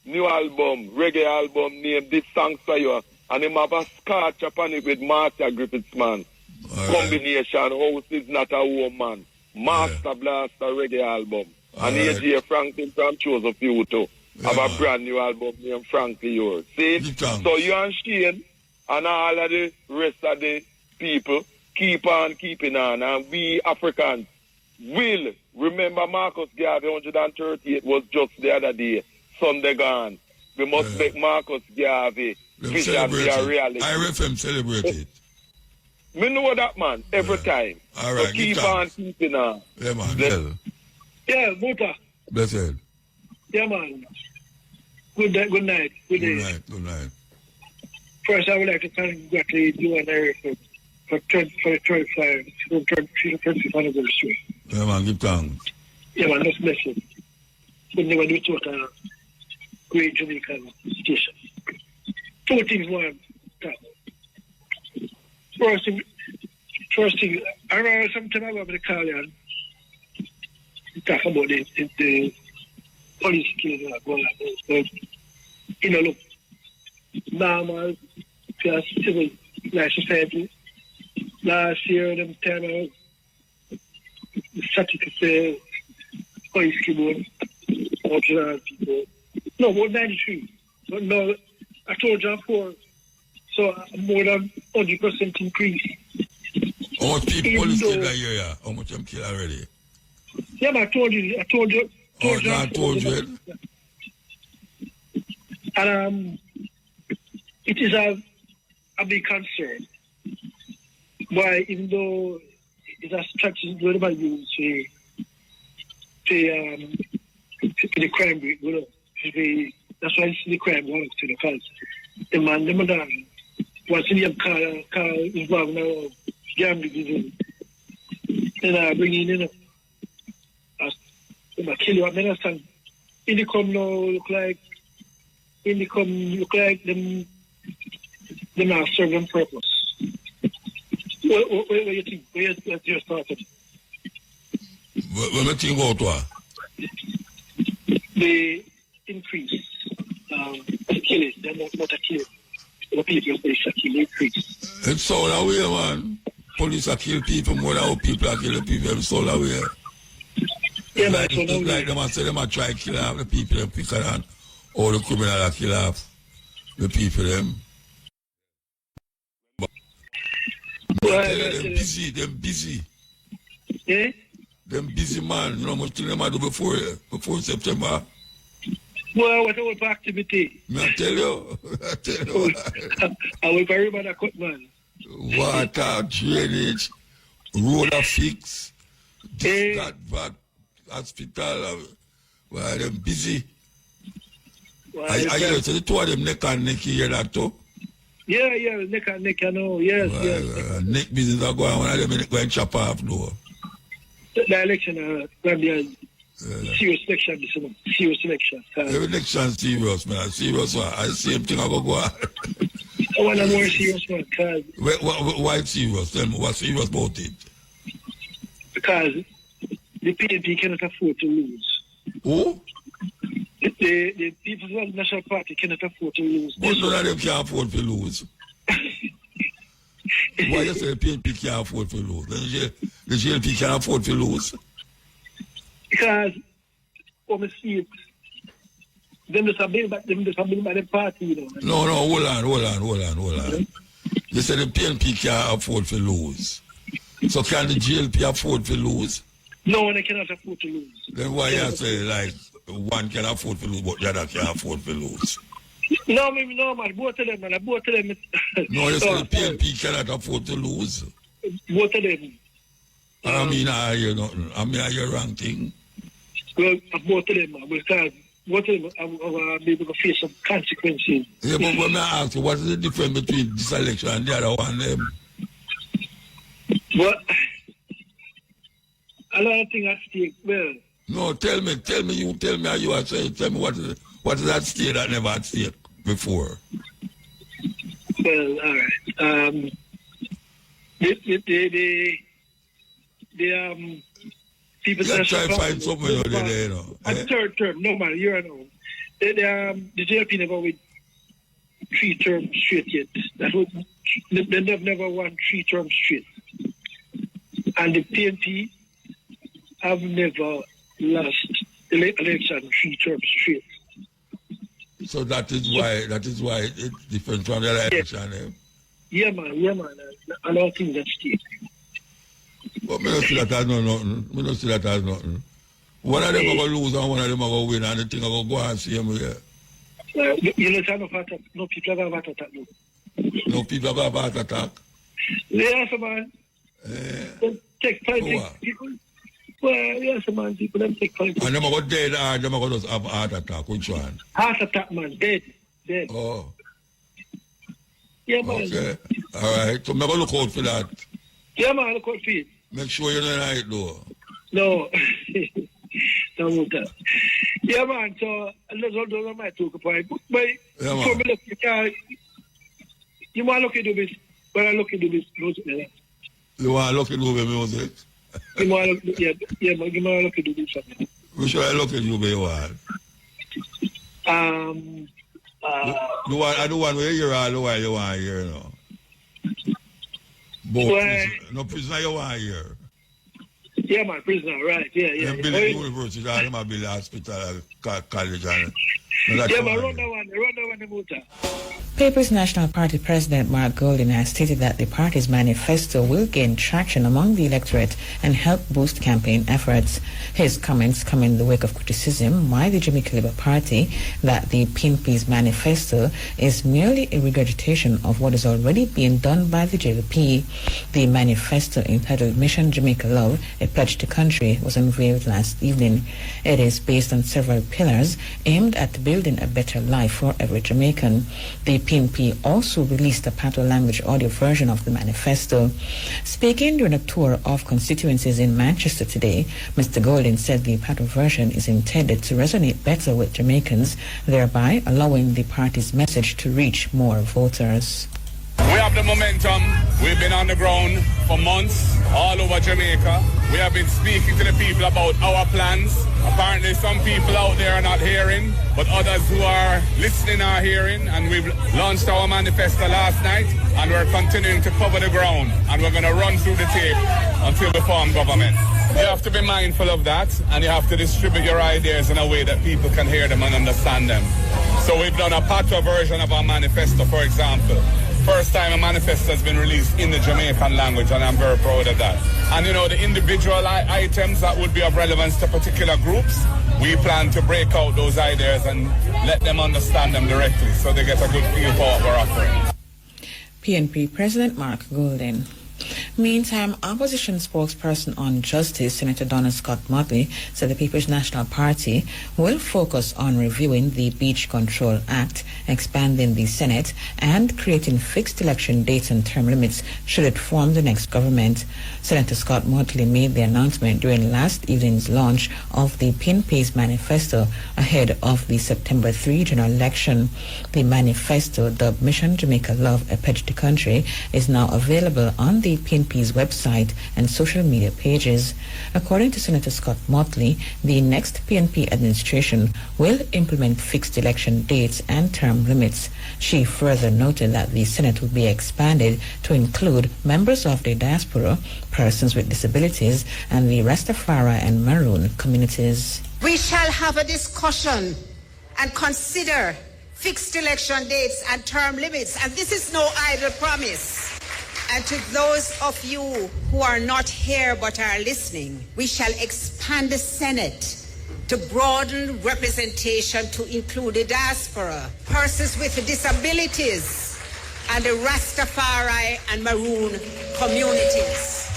[SPEAKER 12] new album, reggae album named This Song for You. And him have a scotch upon it with Master Griffiths, man. Combination, House is Not a Woman. Master Blaster reggae album. And AJ Franklin from Joseph Uto have a brand new album named Frankly Yours. See? So you and Shane and all of the rest of the people keep on keeping on. And we Africans will remember Marcus Garvey 138 was just the other day. Sunday gone. We must make Marcus Garvey vision be a reality.
[SPEAKER 2] IRFM celebrate it.
[SPEAKER 12] Me know that, man, every time.
[SPEAKER 2] All right,
[SPEAKER 12] so keep on keeping on.
[SPEAKER 2] Yeah, man.
[SPEAKER 3] Yeah, Muta.
[SPEAKER 2] Blessed.
[SPEAKER 3] Yeah, man. Good night. Good day.
[SPEAKER 2] Good night.
[SPEAKER 3] First, I would like to congratulate you and Eric for the 35th anniversary.
[SPEAKER 2] Yeah, man, give thanks.
[SPEAKER 3] Yeah, man, that's blessed. We never do talk a great Jamaican station. Two things, one. First thing, I remember sometime I was with the Carlian, talk about the police killing going on. You know, look, normal, just civil life society. Last year, them time out, the statistic police killing about people. No, about 93. But no, I told you before, so more than 100% increase.
[SPEAKER 2] How much people police killed that year, yeah? How much them killed already?
[SPEAKER 3] Yeah, but I told you.
[SPEAKER 2] I told you.
[SPEAKER 3] And it is a big concern. Why, even though it's a strategy everybody uses to the crime rate, you know, that's why it's the crime going to the cause. The man, them done. What's in your car involved now, gambling, and I bring in, you know, I kill you, I understand. Income now look like them not serve them purpose. What do you think? What's your thought?
[SPEAKER 2] What do you think about what?
[SPEAKER 3] The increase. Killing, they're not a kill. The people police are killing increase.
[SPEAKER 2] It's all away, man. Police are kill people more than how people are killing people. It's all away.
[SPEAKER 3] Yeah,
[SPEAKER 2] like them and say them are try to kill off the people them quicker than all the criminals that kill off the people them. Them busy.
[SPEAKER 3] Yeah?
[SPEAKER 2] Them busy, man. You know how much thing them I do before September.
[SPEAKER 3] Well, what about activity?
[SPEAKER 2] I tell you.
[SPEAKER 3] I will bury man a cut, man.
[SPEAKER 2] Water, drainage, road a fix, this, that, hospital. Well, them busy.
[SPEAKER 3] Well,
[SPEAKER 2] I hear so the two of them neck and neck, you hear that too?
[SPEAKER 3] Yeah, neck and neck, I know. Yes,
[SPEAKER 2] well,
[SPEAKER 3] yes.
[SPEAKER 2] Neck business are going on, one of them neck going chop off now.
[SPEAKER 3] The election, will be a serious election this month. Serious election.
[SPEAKER 2] Every election serious, man. Serious one. I same thing I go on.
[SPEAKER 3] I want a more serious one, because...
[SPEAKER 2] Why serious? Tell me, what's serious about it?
[SPEAKER 3] Because the PNP cannot afford to lose.
[SPEAKER 2] Who?
[SPEAKER 3] The People's National Party cannot afford to lose.
[SPEAKER 2] But none of them can afford to lose. Why you say the PNP can't afford to lose? The GLP can afford to lose?
[SPEAKER 3] Because, when we see it, them just have been by the party, you know.
[SPEAKER 2] No, hold on. You say the PNP can't afford to lose. So can the GLP afford to lose?
[SPEAKER 3] No, they cannot afford to lose.
[SPEAKER 2] Then why you say like one can afford to lose but the other can't afford to lose?
[SPEAKER 3] No, man, both of them.
[SPEAKER 2] No, you say the PNP cannot afford to lose.
[SPEAKER 3] Both of them.
[SPEAKER 2] I mean, I hear nothing. I mean, I hear wrong thing.
[SPEAKER 3] Well, both of them, because both of them are able to face some consequences.
[SPEAKER 2] Yeah, but when I ask you, what is the difference between this election and the other one?
[SPEAKER 3] Well, a lot of things at stake. Well,
[SPEAKER 2] no, tell me how you are saying. Tell me what is at stake that never at stake before.
[SPEAKER 3] Well, all right. The people
[SPEAKER 2] that try to find something over there, you know.
[SPEAKER 3] And third term, no man, you know. The JLP never win 3 terms straight yet. They never won 3 terms straight. And the PNP have never lost the election 3 terms straight.
[SPEAKER 2] So that is why it's different from the other election. Eh?
[SPEAKER 3] Yeah, man. A lot of things at stake.
[SPEAKER 2] But I don't see that as nothing. One of them are going to lose and one of them are going to win, and the thing are going to go and see him here.
[SPEAKER 3] Well, you know, no people have heart attack.
[SPEAKER 2] No people have heart attack?
[SPEAKER 3] Yes, man. Take people. Well, yes, man. People them take point.
[SPEAKER 2] And them are going dead or them are going to have heart attack? Which one?
[SPEAKER 3] Heart attack, man. Dead.
[SPEAKER 2] Oh.
[SPEAKER 3] Yeah, man.
[SPEAKER 2] Okay. All right. So I'm going to look out for that.
[SPEAKER 3] Yeah, man, look out for it.
[SPEAKER 2] Make sure you're not right, though.
[SPEAKER 3] No. No, Muta. Yeah, man, so those are my two points. But
[SPEAKER 2] Yeah, man.
[SPEAKER 3] before me look, you want to look into this, but I look into this music.
[SPEAKER 2] You want to look into the music?
[SPEAKER 3] You want to, yeah, but you want to look into this something.
[SPEAKER 2] Which one I look into you want? The one where you hear all the while you want to hear, no? Both no prisoner you want to hear.
[SPEAKER 3] Yeah, man, prisoner, right, yeah.
[SPEAKER 2] Building university, all them are building hospital, college, and
[SPEAKER 3] yeah, but run that one, the Muta.
[SPEAKER 13] People's National Party President Mark Golden has stated that the party's manifesto will gain traction among the electorate and help boost campaign efforts. His comments come in the wake of criticism by the Jamaica Labour Party that the PNP's manifesto is merely a regurgitation of what is already being done by the JLP. The manifesto, entitled Mission Jamaica Love, a pledge to country, was unveiled last evening. It is based on several pillars aimed at building a better life for every Jamaican. The PNP also released a Patois language audio version of the manifesto. Speaking during a tour of constituencies in Manchester today, Mr. Golden said the Patois version is intended to resonate better with Jamaicans, thereby allowing the party's message to reach more voters.
[SPEAKER 14] We have the momentum. We've been on the ground for months all over Jamaica. We have been speaking to the people about our plans. Apparently some people out there are not hearing, but others who are listening are hearing. And we've launched our manifesto last night, and we're continuing to cover the ground. And we're going to run through the tape until we form government. You have to be mindful of that, and you have to distribute your ideas in a way that people can hear them and understand them. So we've done a Patois version of our manifesto, for example. First time a manifesto has been released in the Jamaican language, and I'm very proud of that. And the individual items that would be of relevance to particular groups, we plan to break out those ideas and let them understand them directly so they get a good feel for what we're offering.
[SPEAKER 13] PNP President Mark Golden. Meantime, opposition spokesperson on justice, Senator Donna Scott Motley, said the People's National Party will focus on reviewing the Beach Control Act, expanding the Senate, and creating fixed election dates and term limits should it form the next government. Senator Scott Motley made the announcement during last evening's launch of the PNP's manifesto ahead of the September 3 general election. The manifesto, dubbed Mission Jamaica Love, a pledge to country, is now available on the PNP's website and social media pages. According to Senator Scott Motley, the next PNP administration will implement fixed election dates and term limits. She further noted that the Senate will be expanded to include members of the diaspora, persons with disabilities, and the Rastafari and Maroon communities.
[SPEAKER 15] We shall have a discussion and consider fixed election dates and term limits, and this is no idle promise. And to those of you who are not here but are listening, we shall expand the Senate to broaden representation to include the diaspora, persons with disabilities, and the Rastafari and Maroon communities.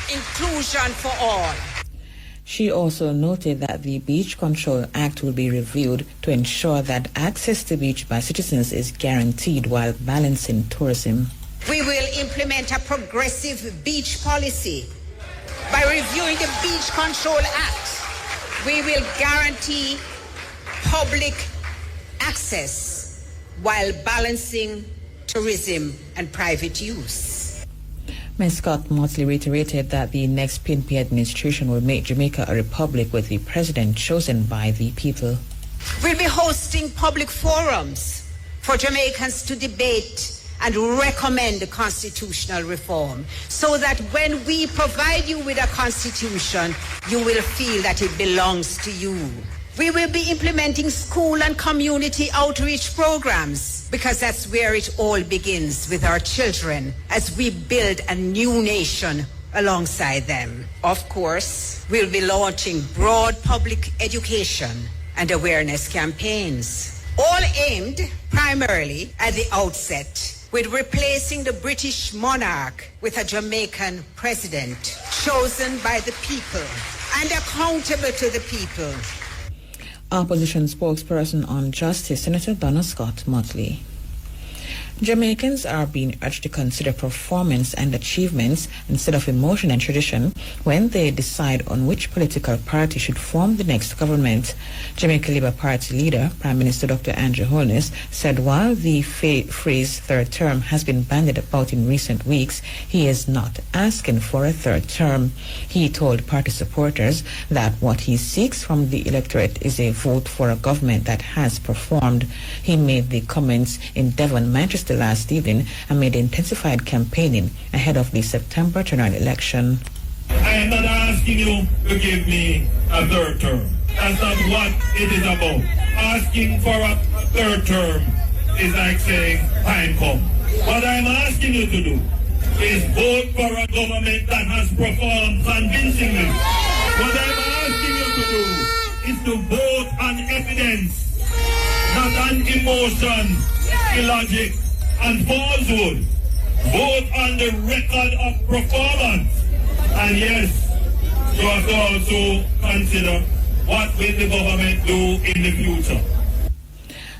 [SPEAKER 15] Inclusion for all.
[SPEAKER 13] She also noted that the Beach Control Act will be reviewed to ensure that access to beach by citizens is guaranteed while balancing tourism.
[SPEAKER 15] We will implement a progressive beach policy. By reviewing the Beach Control Act, we will guarantee public access while balancing tourism and private use.
[SPEAKER 13] Ms. Scott Motley reiterated that the next PNP administration will make Jamaica a republic with the president chosen by the people.
[SPEAKER 15] We'll be hosting public forums for Jamaicans to debate and recommend the constitutional reform so that when we provide you with a constitution, you will feel that it belongs to you. We will be implementing school and community outreach programs because that's where it all begins, with our children, as we build a new nation alongside them. Of course, we'll be launching broad public education and awareness campaigns, all aimed primarily at the outset with replacing the British monarch with a Jamaican president chosen by the people and accountable to the people.
[SPEAKER 13] Opposition spokesperson on justice, Senator Donna Scott Motley. Jamaicans are being urged to consider performance and achievements instead of emotion and tradition when they decide on which political party should form the next government. Jamaica Labour Party leader, Prime Minister Dr. Andrew Holness, said while the phrase third term has been bandied about in recent weeks, he is not asking for a third term. He told party supporters that what he seeks from the electorate is a vote for a government that has performed. He made the comments in Devon, Manchester last evening amid intensified campaigning ahead of the September general election.
[SPEAKER 16] I am not asking you to give me a third term. That's not what it is about. Asking for a third term is like saying, time come. What I'm asking you to do is vote for a government that has performed convincingly. What I'm asking you to do is to vote on evidence, not on emotion, illogic, and falsehood. Vote on the record of performance. And yes, you have to also consider what will the government do in the future.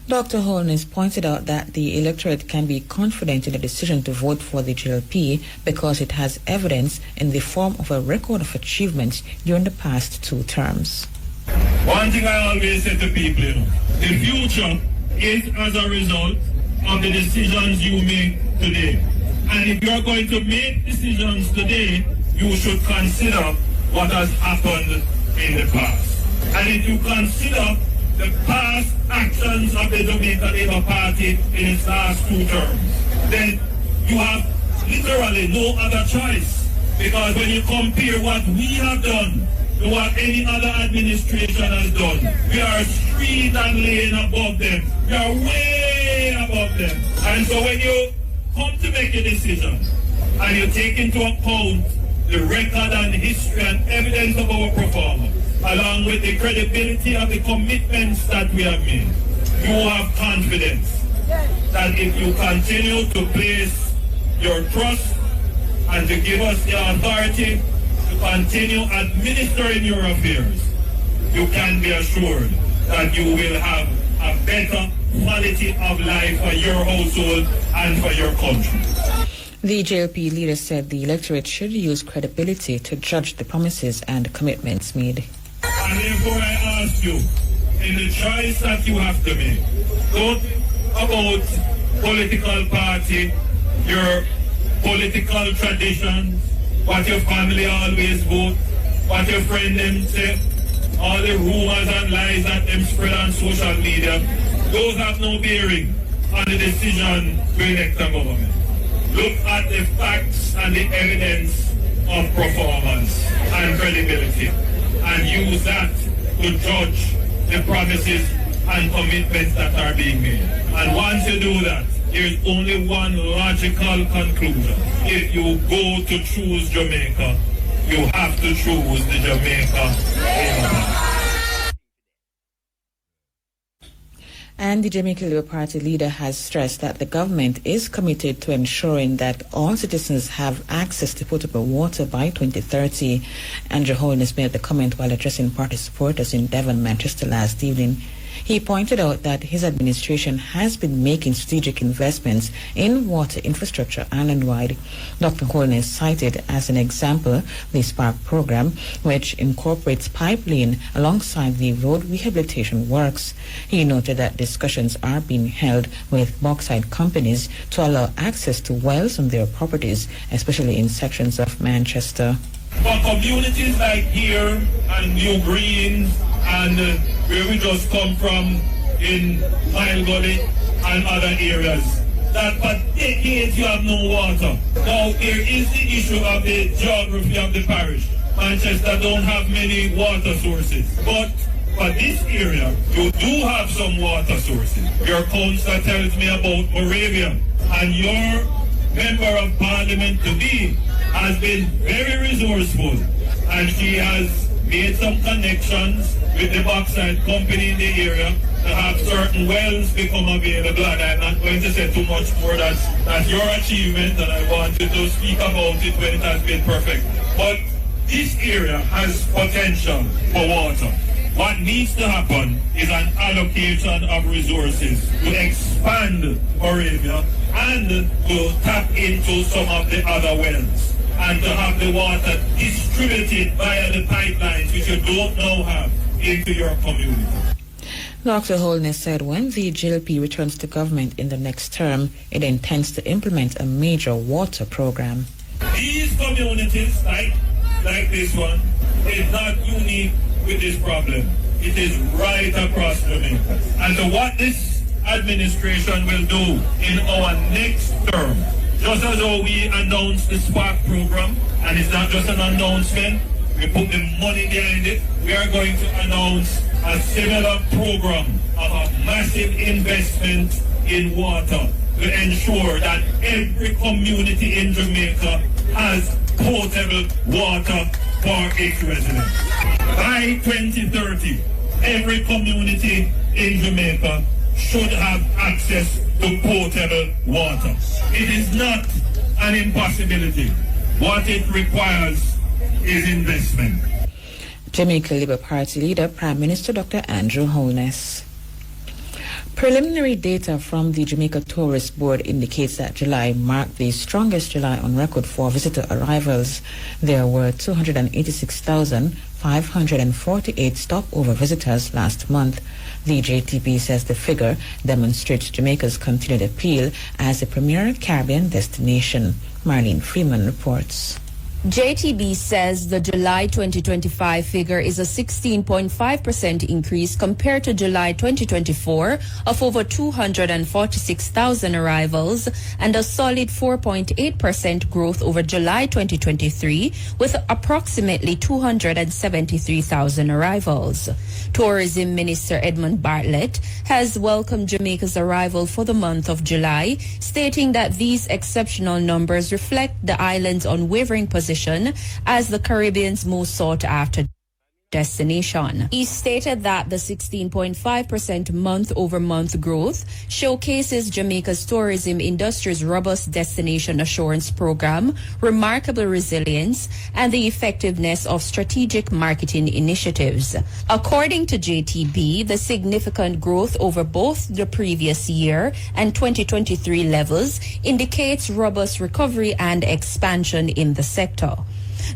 [SPEAKER 13] Dr. Holness pointed out that the electorate can be confident in the decision to vote for the GLP because it has evidence in the form of a record of achievements during the past 2 terms.
[SPEAKER 16] One thing I always say to people, the future is as a result of the decisions you make today. And if you're going to make decisions today, you should consider what has happened in the past. And if you consider the past actions of the Jamaica Labour Party in its last 2 terms, then you have literally no other choice. Because when you compare what we have done to what any other administration has done, we are street and lane above them. We are way above them. And so when you come to make a decision and you take into account the record and history and evidence of our performance, along with the credibility of the commitments that we have made, you have confidence that if you continue to place your trust and to give us the authority to continue administering your affairs, you can be assured that you will have a better quality of life for your household and for your country.
[SPEAKER 13] The JLP leader said the electorate should use credibility to judge the promises and commitments made.
[SPEAKER 16] And therefore I ask you, in the choice that you have to make, don't about political party, your political traditions, what your family always vote, what your friend them say, all the rumors and lies that them spread on social media, those have no bearing on the decision to elect a government. Look at the facts and the evidence of performance and credibility and use that to judge the promises and commitments that are being made. And once you do that, there's only one logical conclusion. If you go to choose Jamaica, you have to choose the Jamaica.
[SPEAKER 13] And the Jamaica Labour Party leader has stressed that the government is committed to ensuring that all citizens have access to potable water by 2030. Andrew Holness made the comment while addressing party supporters in Devon, Manchester last evening. He pointed out that his administration has been making strategic investments in water infrastructure island-wide. Dr. Holness cited as an example the SPARK program, which incorporates pipeline alongside the road rehabilitation works. He noted that discussions are being held with bauxite companies to allow access to wells on their properties, especially in sections of Manchester.
[SPEAKER 16] For communities like here and New Green and where we just come from in Mile Gully and other areas, that for decades you have no water. Now there is the issue of the geography of the parish. Manchester don't have many water sources, but for this area you do have some water sources. Your councillor tells me about Moravia, and your member of parliament to be has been very resourceful, and she has made some connections with the bauxite company in the area to have certain wells become available. And I'm not going to say too much more. That's your achievement, and I wanted to speak about it when it has been perfect. But this area has potential for water. What needs to happen is an allocation of resources to expand Moravia and to tap into some of the other wells and to have the water distributed via the pipelines which you don't now have into your community.
[SPEAKER 13] Dr. Holness said when the GLP returns to government in the next term, it intends to implement a major water program.
[SPEAKER 16] These communities, like this one, is not unique with this problem. It is right across Jamaica. And so what this administration will do in our next term, just as how we announced the Spark program, and it's not just an announcement, we put the money behind it, we are going to announce a similar program of a massive investment in water to ensure that every community in Jamaica has potable water for its residents. By 2030, every community in Jamaica should have access to potable water. It is not an impossibility. What it requires is investment.
[SPEAKER 13] Jamaica Labour Party leader, Prime Minister Dr. Andrew Holness. Preliminary data from the Jamaica Tourist Board indicates that July marked the strongest July on record for visitor arrivals. There were 286,548 stopover visitors last month. The JTB says the figure demonstrates Jamaica's continued appeal as a premier Caribbean destination. Marlene Freeman reports.
[SPEAKER 17] JTB says the July 2025 figure is a 16.5% increase compared to July 2024 of over 246,000 arrivals and a solid 4.8% growth over July 2023 with approximately 273,000 arrivals. Tourism Minister Edmund Bartlett has welcomed Jamaica's arrival for the month of July, stating that these exceptional numbers reflect the island's unwavering position as the Caribbean's most sought-after destination. He stated that the 16.5% month-over-month growth showcases Jamaica's tourism industry's robust destination assurance program, remarkable resilience, and the effectiveness of strategic marketing initiatives. According to JTB, the significant growth over both the previous year and 2023 levels indicates robust recovery and expansion in the sector.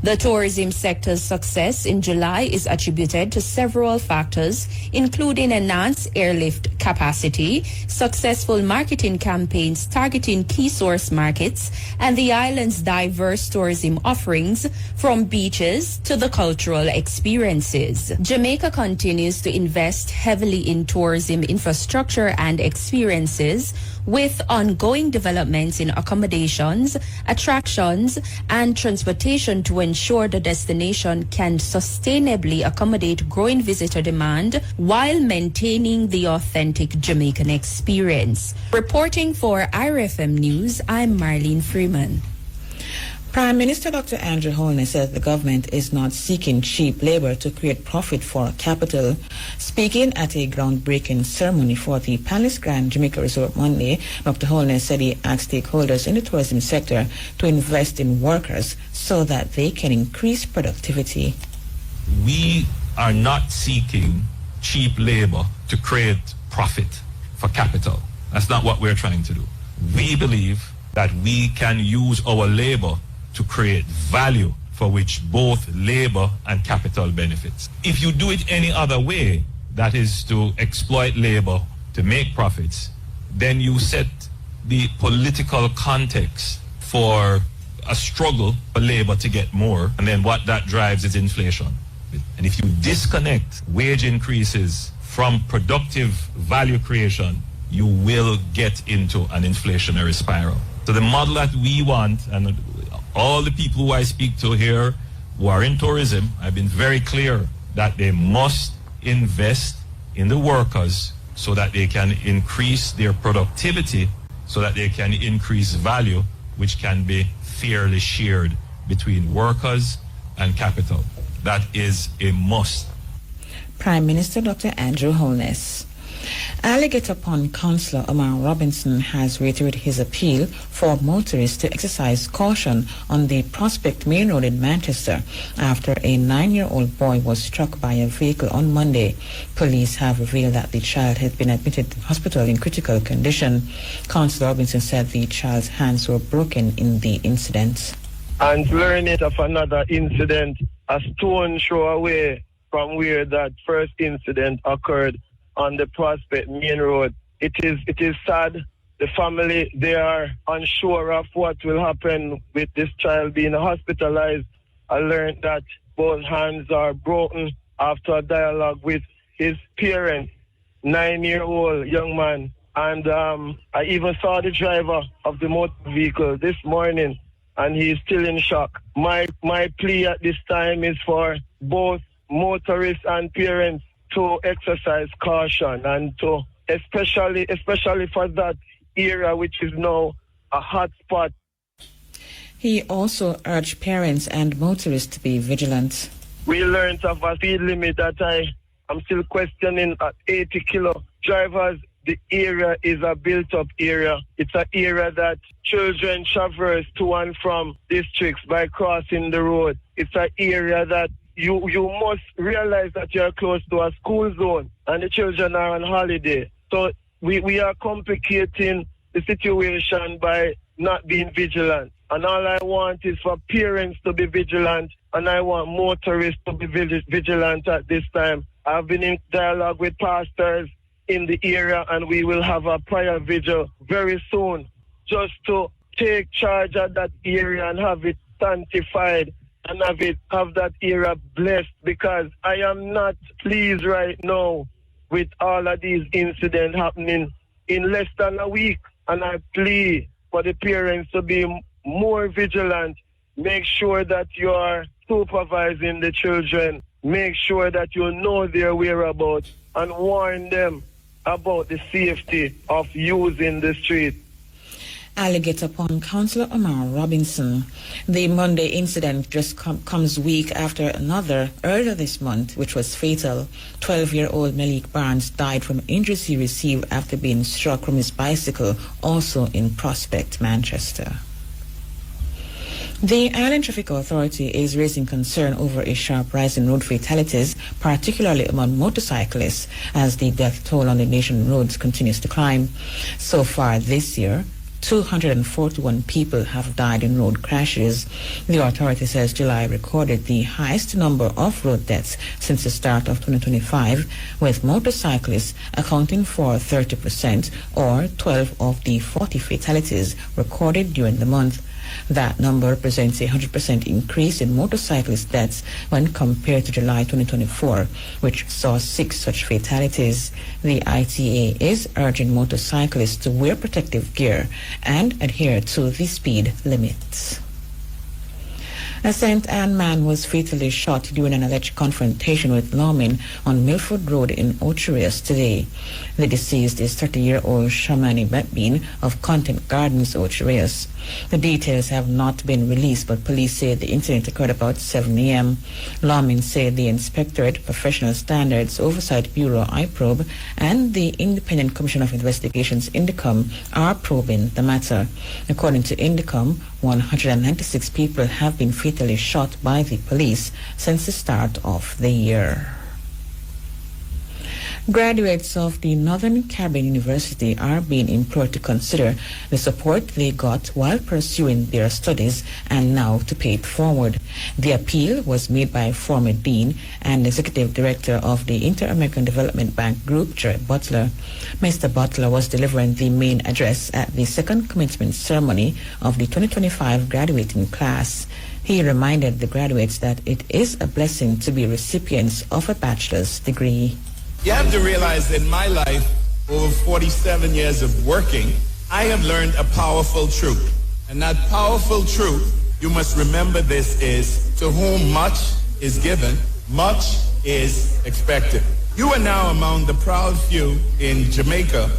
[SPEAKER 17] The tourism sector's success in July is attributed to several factors, including enhanced airlift capacity, successful marketing campaigns targeting key source markets, and the island's diverse tourism offerings from beaches to the cultural experiences. Jamaica continues to invest heavily in tourism infrastructure and experiences, with ongoing developments in accommodations, attractions, and transportation to ensure the destination can sustainably accommodate growing visitor demand while maintaining the authentic Jamaican experience. Reporting for IRFM News, I'm Marlene Freeman.
[SPEAKER 13] Prime Minister Dr. Andrew Holness says the government is not seeking cheap labor to create profit for capital. Speaking at a groundbreaking ceremony for the Palace Grand Jamaica Resort Monday, Dr. Holness said he asked stakeholders in the tourism sector to invest in workers so that they can increase productivity.
[SPEAKER 18] We are not seeking cheap labor to create profit for capital. That's not what we're trying to do. We believe that we can use our labor to create value for which both labor and capital benefits. If you do it any other way, that is to exploit labor to make profits, then you set the political context for a struggle for labor to get more, and then what that drives is inflation. And if you disconnect wage increases from productive value creation, you will get into an inflationary spiral. So the model that we want, and all the people who I speak to here who are in tourism, I've been very clear that they must invest in the workers so that they can increase their productivity, so that they can increase value, which can be fairly shared between workers and capital. That is a must.
[SPEAKER 13] Prime Minister Dr. Andrew Holness. Alligator Pond Councillor Omar Robinson has reiterated his appeal for motorists to exercise caution on the Prospect Main Road in Manchester after a 9-year-old boy was struck by a vehicle on Monday. Police have revealed that the child had been admitted to hospital in critical condition. Councillor Robinson said the child's hands were broken in the incident.
[SPEAKER 19] And learning of another incident a stone's throw away from where that first incident occurred on the Prospect Main Road. It is sad. The family, they are unsure of what will happen with this child being hospitalized. I learned that both hands are broken after a dialogue with his parents, 9-year-old young man. And I even saw the driver of the motor vehicle this morning, and he's still in shock. My plea at this time is for both motorists and parents to exercise caution, and to especially for that area which is now a hot spot.
[SPEAKER 13] He also urged parents and motorists to be vigilant.
[SPEAKER 19] We learned of a speed limit that I'm still questioning at 80 kilo. Drivers, the area is a built-up area. It's an area that children traverse to and from districts by crossing the road. It's an area that you must realize that you're close to a school zone and the children are on holiday. So we are complicating the situation by not being vigilant. And all I want is for parents to be vigilant, and I want motorists to be vigilant at this time. I've been in dialogue with pastors in the area, and we will have a prayer vigil very soon just to take charge of that area and have it sanctified and have that area blessed, because I am not pleased right now with all of these incidents happening in less than a week. And I plead for the parents to be more vigilant. Make sure that you are supervising the children. Make sure that you know their whereabouts and warn them about the safety of using the street.
[SPEAKER 13] Alligator Pond Councillor Omar Robinson. The Monday incident just comes week after another earlier this month, which was fatal. 12-year-old Malik Barnes died from injuries he received after being struck from his bicycle, also in Prospect, Manchester. The Island Traffic Authority is raising concern over a sharp rise in road fatalities, particularly among motorcyclists, as the death toll on the nation roads continues to climb. So far this year, 241 people have died in road crashes. The authority says July recorded the highest number of road deaths since the start of 2025, with motorcyclists accounting for 30%, or 12 of the 40 fatalities recorded during the month. That number represents a 100% increase in motorcyclist deaths when compared to July 2024, which saw 6 such fatalities. The ITA is urging motorcyclists to wear protective gear and adhere to the speed limits. A St. Anne man was fatally shot during an alleged confrontation with lawmen on Milford Road in Ocherius today. The deceased is 30-year-old Shamani Betbeen of Content Gardens, Ocherius. The details have not been released, but police say the incident occurred about 7 a.m. Lawmen say the Inspectorate Professional Standards Oversight Bureau, IPROB, and the Independent Commission of Investigations, INDECOM, are probing the matter. According to INDECOM, 196 people have been fatally shot by the police since the start of the year. Graduates of the Northern Caribbean University are being implored to consider the support they got while pursuing their studies and now to pay it forward. The appeal was made by former Dean and Executive Director of the Inter-American Development Bank Group, Jared Butler. Mr. Butler was delivering the main address at the second commencement ceremony of the 2025 graduating class. He reminded the graduates that it is a blessing to be recipients of a bachelor's degree.
[SPEAKER 20] You have to realize in my life, over 47 years of working, I have learned a powerful truth. And that powerful truth, you must remember this, is to whom much is given, much is expected. You are now among the proud few in Jamaica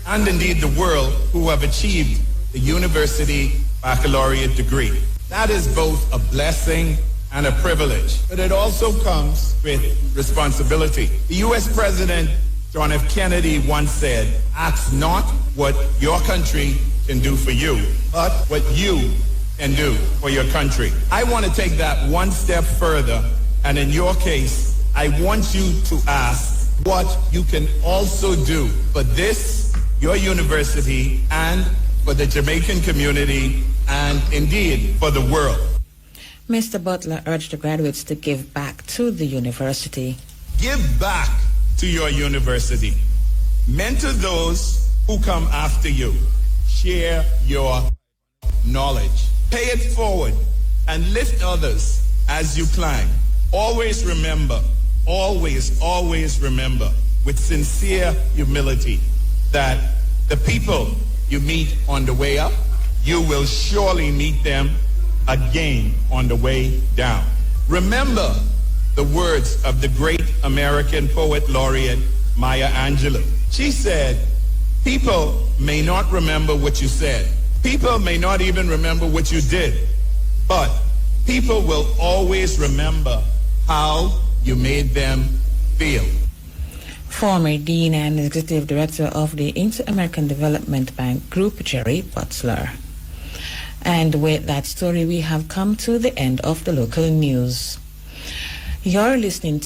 [SPEAKER 20] and indeed the world who have achieved the university baccalaureate degree. That is both a blessing and a privilege, but it also comes with responsibility. The U.S. President John F. Kennedy once said, ask not what your country can do for you, but what you can do for your country. I want to take that one step further, and in your case, I want you to ask what you can also do for this, your university, and for the Jamaican community, and indeed for the world.
[SPEAKER 13] Mr. Butler urged the graduates to give back to the university.
[SPEAKER 20] Give back to your university. Mentor those who come after you. Share your knowledge. Pay it forward and lift others as you climb. Always remember, always remember with sincere humility that the people you meet on the way up, you will surely meet them again on the way down. Remember the words of the great American poet laureate Maya Angelou. She said, people may not remember what you said. People may not even remember what you did. But people will always remember how you made them feel.
[SPEAKER 13] Former Dean and Executive Director of the Inter-American Development Bank Group, Jerry Butler. And with that story, we have come to the end of the local news. You're listening